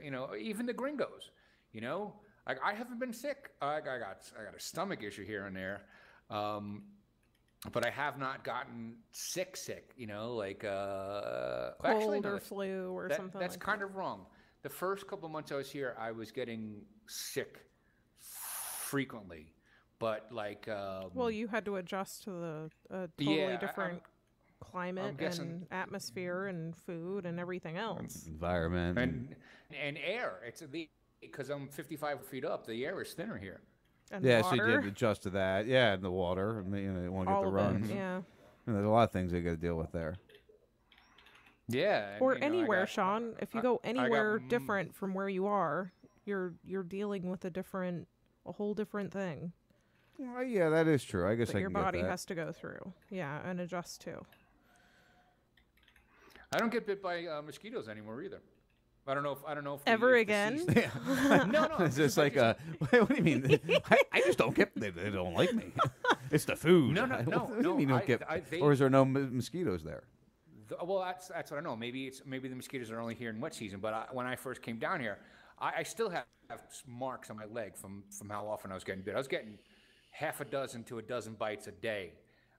Even the gringos. I haven't been sick. I got a stomach issue here and there, but I have not gotten sick. Like cold or flu or something. That's like kind that. of wrong. The first couple of months I was here, I was getting sick frequently, but well, you had to adjust to a totally different climate and atmosphere and food and everything else. Environment and air. Because I'm 55 feet up, the air is thinner here. And yeah, water. so you did adjust to that. Yeah, and the water, and they want to get the runs. Yeah, and there's a lot of things they got to deal with there. Yeah, or anywhere, Sean. If you go anywhere different from where you are, you're dealing with a whole different thing. Well, yeah, that is true. I guess your body has to go through. Yeah, and adjust to. I don't get bit by mosquitoes anymore either. I don't know if ever again. No. It's just like what do you mean? I just don't get. They don't like me. It's the food. No. What do you mean you don't get? Or is there no mosquitoes there? Well, that's what I know. Maybe the mosquitoes are only here in wet season. But when I first came down here, I still have marks on my leg from how often I was getting bit. I was getting half a dozen to a dozen bites a day,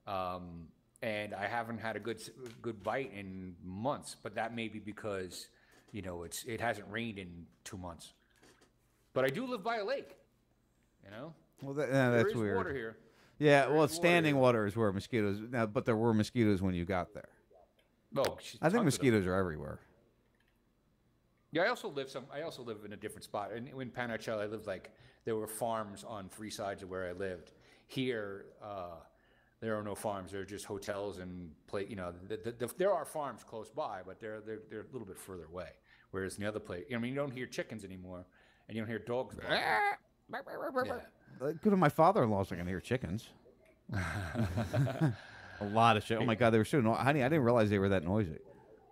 and I haven't had a good bite in months. But that may be because it hasn't rained in 2 months. But I do live by a lake. Well, that's there is weird. Water here. Yeah, well, standing water is where mosquitoes. Now, but there were mosquitoes when you got there. Oh, I think mosquitoes are everywhere. Yeah, I also live in a different spot. In Panachel, I lived there were farms on 3 sides of where I lived. Here, there are no farms. There are just hotels and there are farms close by, but they're a little bit further away. Whereas in the other place, you don't hear chickens anymore, and you don't hear dogs barking. Yeah. Go to my father-in-law's. I can hear chickens. A lot of shit. Oh my God, they were so noisy. Honey, I didn't realize they were that noisy.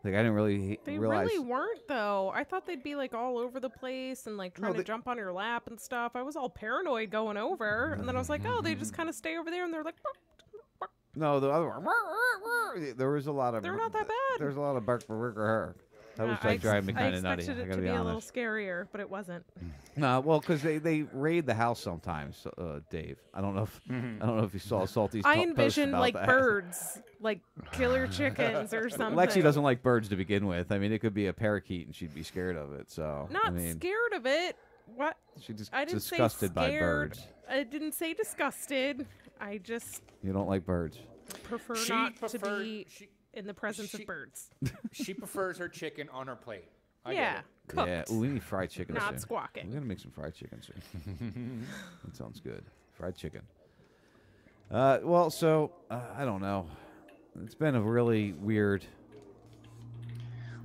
I didn't really realize. They really weren't though. I thought they'd be all over the place and trying to jump on your lap and stuff. I was all paranoid going over, and then I was like, oh, they just kind of stay over there, and they're like. No, the other one. There was a lot of. They're not that bad. There's a lot of bark. That was driving me kind of nutty. I expected it to be a little scarier, but it wasn't. No, well, because they raid the house sometimes, Dave. I don't know if you saw Salty's. I envisioned birds, killer chickens or something. Lexi doesn't like birds to begin with. I mean, it could be a parakeet, and she'd be scared of it. So scared of it. What? She's I didn't disgusted say by birds. I didn't say disgusted. I just. You don't like birds. Prefer to be in the presence of birds. She prefers her chicken on her plate. Yeah. Cooked. Yeah. Ooh, we need fried chicken Not soon. squawking. We're gonna make some fried chicken soon. That sounds good. Fried chicken. Well, so I don't know. It's been a really weird.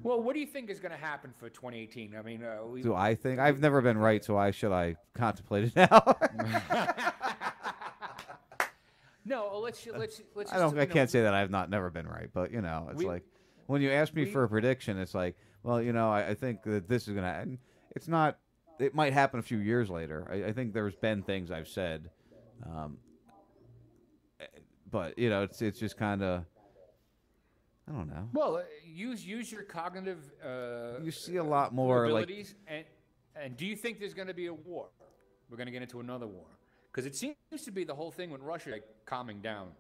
Well, what do you think is going to happen for 2018? I mean, Do I think I've never been right? So why should I contemplate it now? No, let's. I can't say that I've never been right, but it's like when you ask me for a prediction, it's like, well, I think that this is gonna. And it's not. It might happen a few years later. I think there's been things I've said, but it's just kind of. I don't know. Well, use your cognitive. You see a lot more abilities, and do you think there's going to be a war? We're going to get into another war because it seems to be the whole thing with Russia calming down,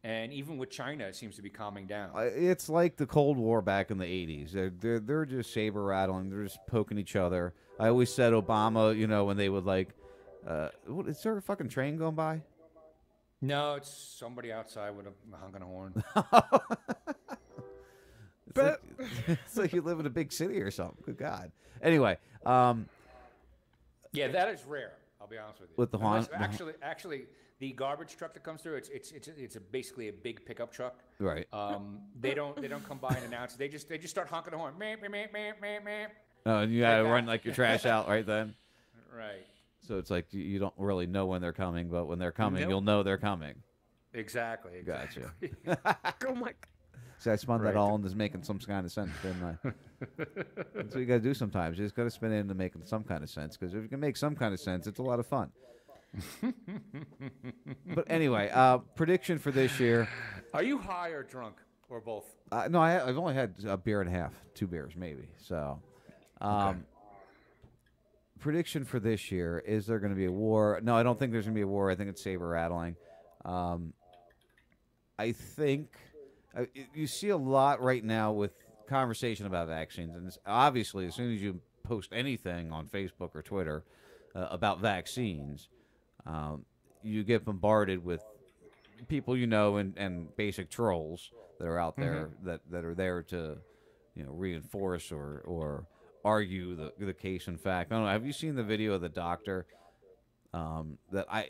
and even with China, it seems to be calming down. It's like the Cold War back in the '80s. They're just saber rattling. They're just poking each other. I always said Obama, when they would what, is there a fucking train going by? No, it's somebody outside with a honking a horn. It's like you live in a big city or something. Good God. Anyway, yeah, that is rare. I'll be honest with you. With the horn, actually, the garbage truck that comes through, it's basically a big pickup truck. Right. They don't come by and announce. They just start honking the horn. Meh, meh, meh, meh, meh, meh. Oh, and you gotta run your trash out right then. Right. So it's like you don't really know when they're coming, but when they're coming, Nope. you'll know they're coming. Exactly. Gotcha. Oh my. See, I spun Right. that all into making some kind of sense, didn't I? That's what you got to do sometimes. You just got to spin it into making some kind of sense, because if you can make some kind of sense, it's a lot of fun. But anyway, prediction for this year. Are you high or drunk or both? No, I've only had a beer and a half, 2 beers maybe. So, prediction for this year, is there going to be a war? No, I don't think there's going to be a war. I think it's saber rattling. I think you see a lot right now with conversation about vaccines, and obviously as soon as you post anything on Facebook or Twitter about vaccines, you get bombarded with people and basic trolls that are out there that are there to reinforce or argue the case in fact. I don't know. Have you seen the video of the doctor? That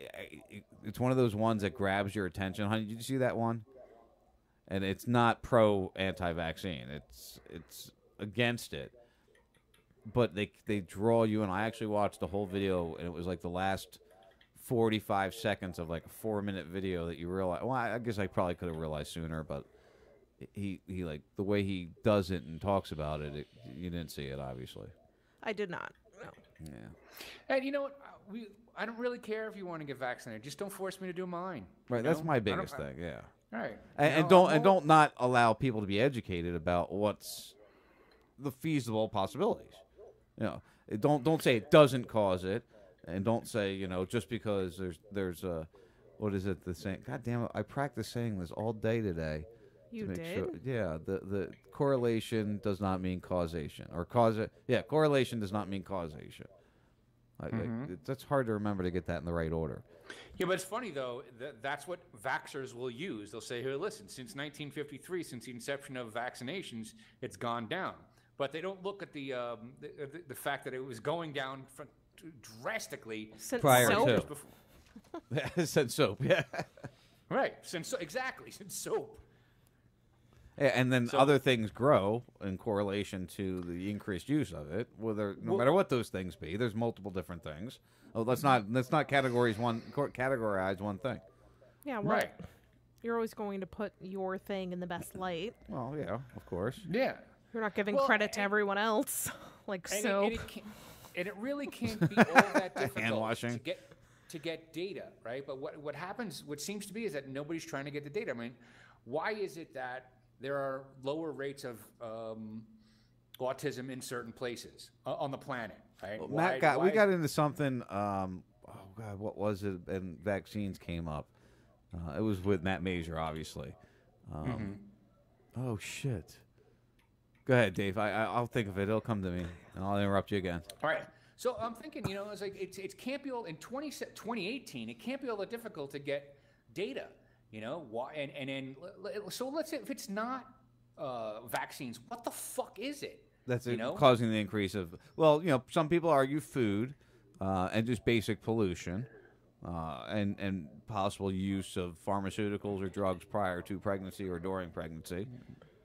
it's one of those ones that grabs your attention. Honey, did you see that one? And it's not pro anti-vaccine. It's against it. But they draw you, and I actually watched the whole video, and it was like the last 45 seconds of like a 4-minute video that you realize. Well, I guess I probably could have realized sooner, but he like the way he does it and talks about it, you didn't see it, obviously. I did not. No. Yeah. And you know what? I don't really care if you want to get vaccinated. Just don't force me to do mine. Right. That's my biggest thing. Yeah. Right. And don't not allow people to be educated about what's the feasible possibilities. Don't say it doesn't cause it, and don't say just because there's a what is it the saying? God damn it! I practiced saying this all day today. You to make did? Sure, yeah. The correlation does not mean causation, or correlation does not mean causation. That's hard to remember to get that in the right order. Yeah, but it's funny, though, that's what vaxxers will use. They'll say, here, listen, since 1953, since the inception of vaccinations, it's gone down. But they don't look at the fact that it was going down drastically since prior soap. to. Since soap, yeah. Right, since soap. Yeah, and then other things grow in correlation to the increased use of it. No matter what those things be, there's multiple different things. Oh, let's not categorize one thing. Yeah, well, right. You're always going to put your thing in the best light. Well, yeah, of course. Yeah. You're not giving credit to everyone else, like soap. And it really can't be all that difficult hand washing to get data, right? But what happens, what seems to be, is that nobody's trying to get the data. I mean, why is it that there are lower rates of autism in certain places on the planet, right? Well, Matt we got into something. Oh God, what was it? And vaccines came up. It was with Matt Major, obviously. Oh shit. Go ahead, Dave. I'll think of it. It'll come to me, and I'll interrupt you again. All right. So I'm thinking, it's like it can't be all in 2018. It can't be all that difficult to get data. Why? So let's say if it's not vaccines, what the fuck is it? That's you know? causing the increase of, well, some people argue food and just basic pollution and possible use of pharmaceuticals or drugs prior to pregnancy or during pregnancy.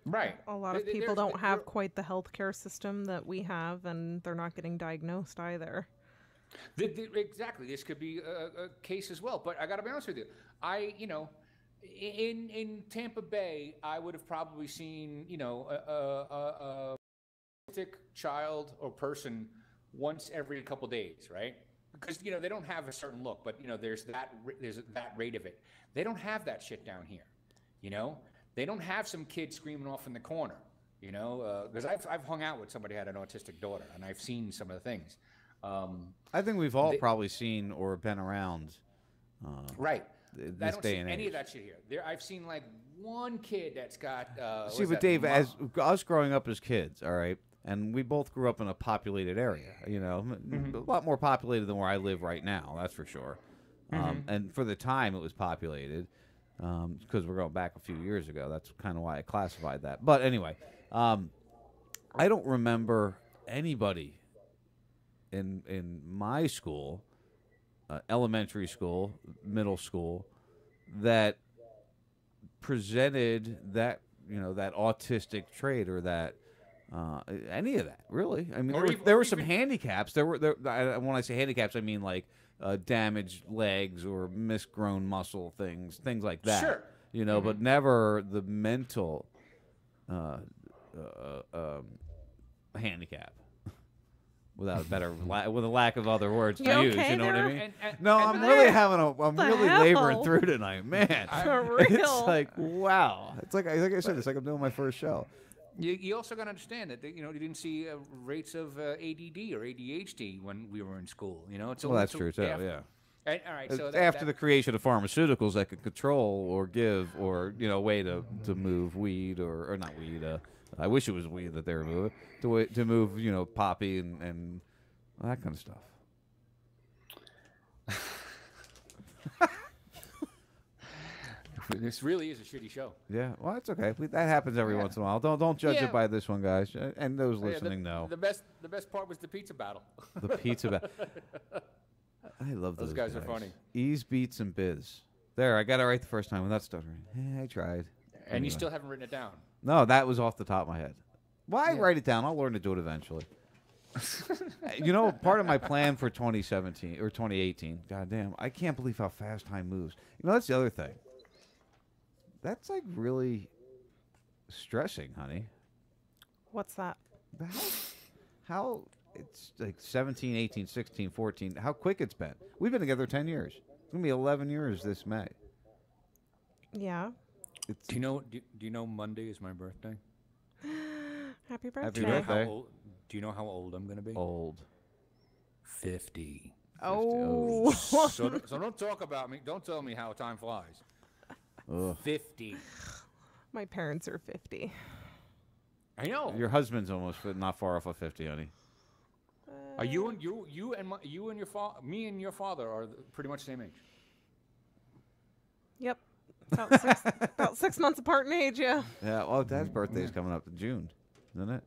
Right. A lot of people don't have quite the healthcare system that we have, and they're not getting diagnosed either. Exactly. This could be a case as well. But I got to be honest with you. In Tampa Bay, I would have probably seen, a child or person once every couple days, right? Because they don't have a certain look, but there's that rate of it. They don't have that shit down here, They don't have some kid screaming off in the corner, because I've hung out with somebody who had an autistic daughter, and I've seen some of the things. I think we've all probably seen or been around. Right. This I don't day see and any age. of that shit here. I've seen like one kid that's got. See, but Dave, as us growing up as kids, all right, and we both grew up in a populated area, a lot more populated than where I live right now, that's for sure. And for the time it was populated, because we're going back a few years ago. That's kind of why I classified that. But anyway, I don't remember anybody in my school, elementary school, middle school, that presented that that autistic trait or that any of that really. I mean, there were some handicaps. When I say handicaps, I mean like damaged legs or misgrown muscle things like that. Sure. But never the mental handicap. Without with a lack of other words to use, you know what I mean? I'm really laboring through tonight, man. For real. It's like, wow. It's like I said, it's like I'm doing my first show. You also got to understand that you didn't see rates of ADD or ADHD when we were in school. That's true too. Yeah. And, all right. So after the creation of pharmaceuticals that could control or give or a way to move weed or not weed. I wish it was weed that they were moving to move poppy and that kind of stuff. This really is a shitty show. Yeah, well, it's okay. That happens every once in a while. Don't judge it by this one, guys. And those listening know. The best part was the pizza battle. The pizza battle. I love those guys. Are funny. Ease, Beats, and Biz. There, I got it right the first time without stuttering. I tried. And you still haven't written it down. No, that was off the top of my head. Why write it down? I'll learn to do it eventually. Part of my plan for 2017 or 2018. Goddamn, I can't believe how fast time moves. That's the other thing. That's like really stressing, honey. What's that? How it's like 17, 18, 16, 14. How quick it's been. We've been together 10 years. It's going to be 11 years this May. Yeah. Do you know Monday is my birthday? Happy birthday. Happy birthday. Do you know how old I'm going to be? Old. 50. Oh. So don't talk about me. Don't tell me how time flies. Ugh. 50. My parents are 50. I know. Your husband's almost not far off of 50, honey. Are you and your father, me and your father are pretty much the same age? Yep. About 6 months apart in age, yeah. Yeah, well, Dad's birthday is coming up in June, isn't it?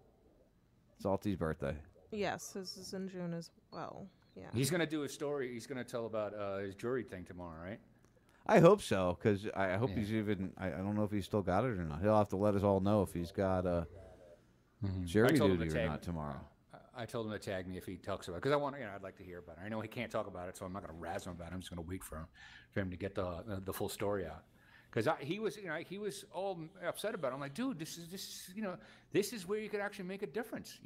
Salty's birthday. Yes, his is in June as well. Yeah. He's going to do a story. He's going to tell about his jury thing tomorrow, right? I hope so, because I hope he's even... I don't know if he's still got it or not. He'll have to let us all know if he's got jury duty or not tomorrow. I told him to tag me if he talks about it, because I'd like to hear about it. I know he can't talk about it, so I'm not going to razz him about it. I'm just going to wait for him to get the full story out. Because he was all upset about it. I'm like, dude, this is where you could actually make a difference,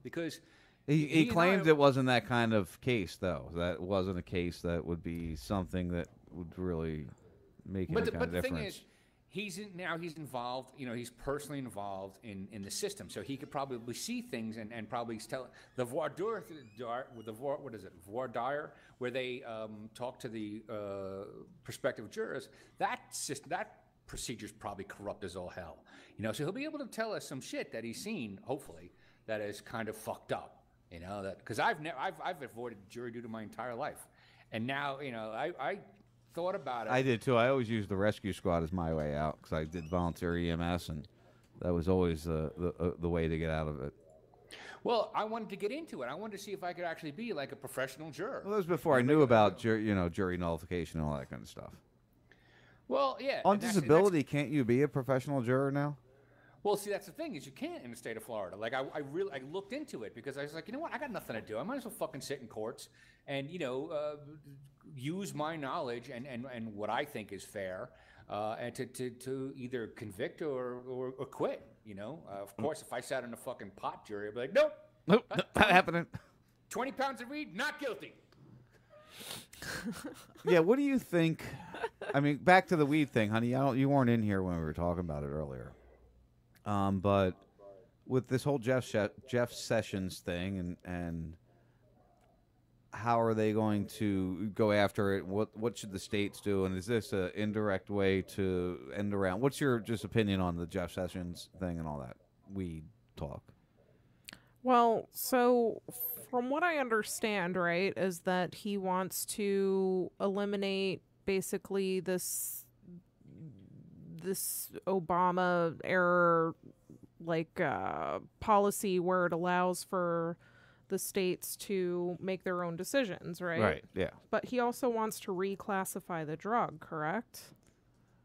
because he claimed it wasn't that kind of case, though. That wasn't a case that would be something that would really make any kind of difference. But the thing is, he's involved. He's personally involved in the system, so he could probably see things and probably tell the voir dire, where they talk to the prospective jurors. That procedure's probably corrupt as all hell. So he'll be able to tell us some shit that he's seen, hopefully, that is kind of fucked up. That because I've avoided jury duty my entire life, and now I thought about it. I did too. I always used the rescue squad as my way out because I did volunteer EMS, and that was always the way to get out of it. Well, I wanted to get into it. I wanted to see if I could actually be like a professional juror. Well, that was before I knew about jury nullification and all that kind of stuff. Well, yeah. On and that's- disability, can't you be a professional juror now? Well, see, that's the thing is you can't in the state of Florida. Like I looked into it because I was like, you know what, I got nothing to do. I might as well fucking sit in courts and use my knowledge and what I think is fair, and to either convict or quit. Of course, if I sat in a fucking pot jury, I'd be like, nope, not happening. 20 pounds of weed, not guilty. Yeah, what do you think? I mean, back to the weed thing, honey. You weren't in here when we were talking about it earlier. But with this whole Jeff Sessions thing and how are they going to go after it? What should the states do? And is this an indirect way to end around? What's your just opinion on the Jeff Sessions thing and all that weed talk? Well, so from what I understand, right, is that he wants to eliminate basically this Obama era policy where it allows for the states to make their own decisions, right? Right, yeah. But he also wants to reclassify the drug, correct?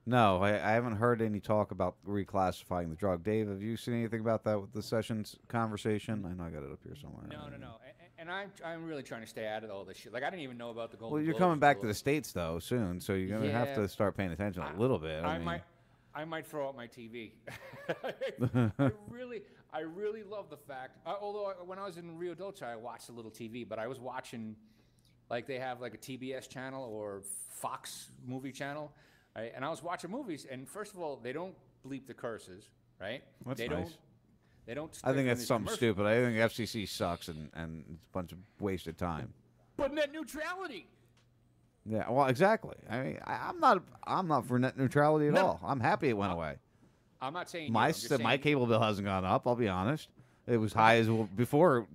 No, I haven't heard any talk about reclassifying the drug. Dave, have you seen anything about that with the Sessions conversation? I know I got it up here somewhere. No. And I'm really trying to stay out of all this shit. Like I didn't even know about the Golden Well, you're Globes coming back to until- the States, though, soon, so you're going to have to start paying attention a little bit. I might throw out my TV. I really love the fact. Although when I was in Rio Dolce, I watched a little TV, but I was watching, like they have like a TBS channel or Fox movie channel, right? And I was watching movies, and first of all, they don't bleep the curses, right? That's they nice. They don't. I think in that's these something commercials. stupid. I think FCC sucks and it's a bunch of wasted time. But net neutrality. Yeah, well, exactly. I mean, I'm not for net neutrality at all. I'm happy it went away. I'm not saying My you, I'm just saying my cable bill hasn't gone up. I'll be honest. It was high as before.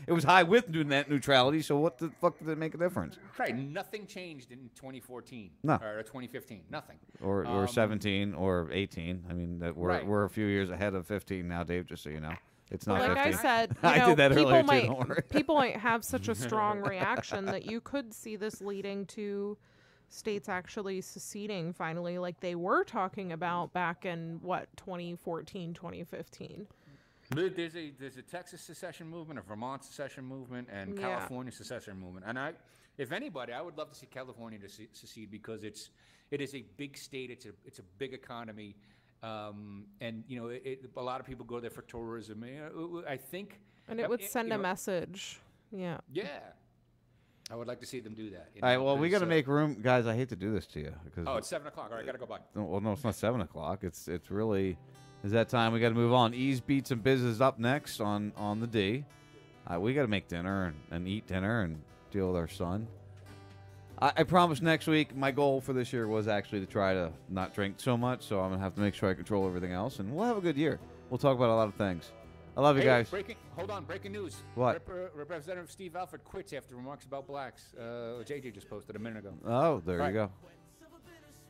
It was high with net neutrality. So what the fuck did it make a difference? Right, nothing changed in 2014. No. Or 2015. Nothing. Or 17 or 18. I mean, that we're a few years ahead of 15 now, Dave. Just so you know, it's not. Like 15. I said, I did that people earlier might too. Don't worry. people might have such a strong reaction that you could see this leading to states actually seceding finally, like they were talking about back in 2014, 2015. There's a Texas secession movement, a Vermont secession movement, and California secession movement. And if anybody, I would love to see California to secede because it is a big state. It's a big economy, and a lot of people go there for tourism. I think, and it would send a message. Yeah. Yeah. I would like to see them do that. All right, well, we got to make room, guys. I hate to do this to you because it's 7 o'clock. All right, gotta go by. Well, no, it's not 7 o'clock. It's really is that time. We got to move on. Ease Beats and Biz is up next on the D. We got to make dinner and eat dinner and deal with our son. I promise next week. My goal for this year was actually to try to not drink so much, so I'm gonna have to make sure I control everything else, and we'll have a good year. We'll talk about a lot of things. I love you guys. Breaking news. What? Representative Steve Alford quits after remarks about blacks. JJ just posted a minute ago. Oh, there you go.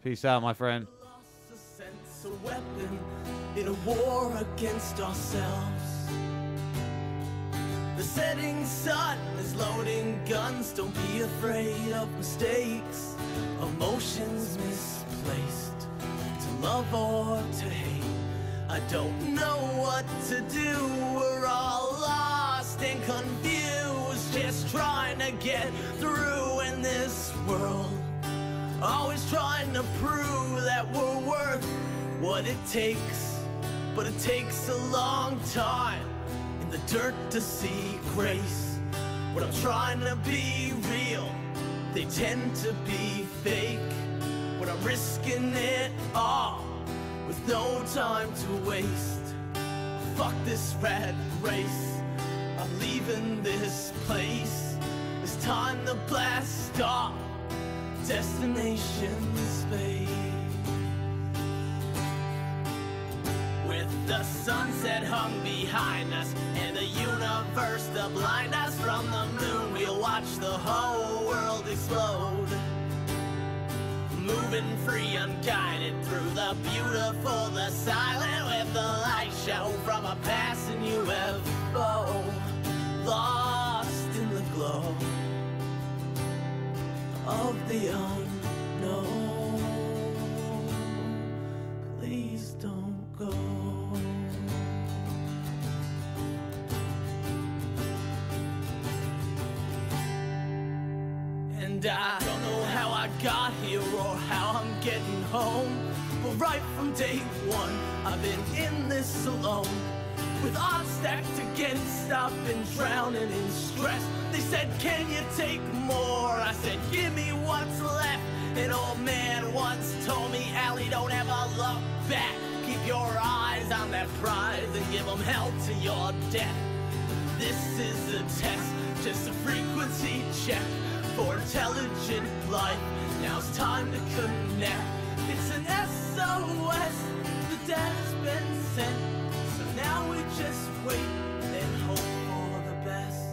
Peace out, my friend. Sense a weapon in a war against ourselves. The setting sun is loading guns. Don't be afraid of mistakes. Emotions misplaced. To love or to hate. I don't know what to do. We're all lost and confused. Just trying to get through in this world. Always trying to prove that we're worth what it takes. But it takes a long time in the dirt to see grace. When I'm trying to be real, they tend to be fake. When I'm risking it all with no time to waste. Fuck this rat race. I'm leaving this place. It's time to blast off. Destination space. With the sunset hung behind us and the universe to blind us from the moon, we'll watch the whole world explode. Moving free, unguided through the beautiful, the silent, with the light show from a passing UFO. of the unknown. Please don't go. And I don't know how I got here or how I'm getting home, but right from day one I've been in this alone, with odds stacked against. I've been drowning in stress. They said, can you take more? I said, give me what's left. An old man once told me, Allie, don't ever look back. Keep your eyes on that prize and give them hell to your death. This is a test, just a frequency check for intelligent life. Now it's time to connect. It's an SOS, the data's been sent. So now we just wait and hope for the best.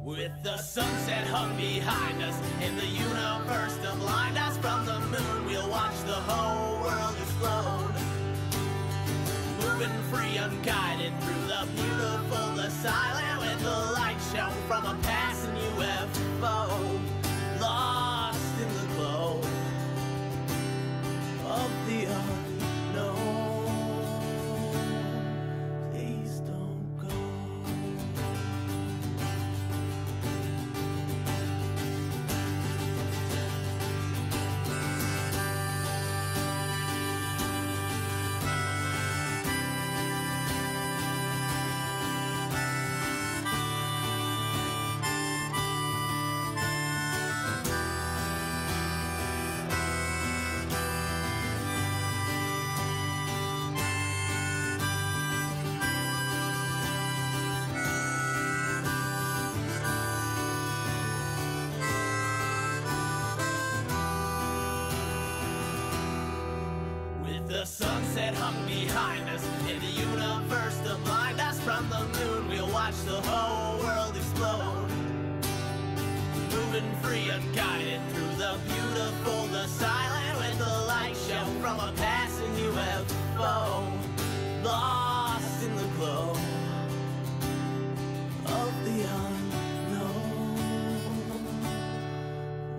With the sunset hung behind us and the universe to blind us from the moon, we'll watch the whole world explode. Moving free, unguided through the beautiful, the silent, with the light show from a passing UFO. Lost in the glow of the unknown. Please don't go. The sunset hung behind us, in the universe to blind us from the moon, we'll watch the whole world explode. Moving free, unguided through the beautiful, the silent, with the light show from a passing UFO. Lost in the glow of the unknown.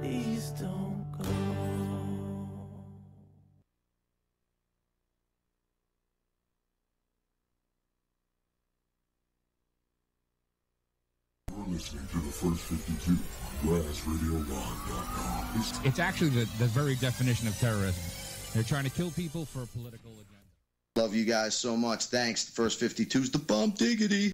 Please don't go. Listening to the First 52 on GrassRadioLive.com. It's actually the very definition of terrorism. They're trying to kill people for a political agenda. Love you guys so much. Thanks. The First 52's the bump diggity.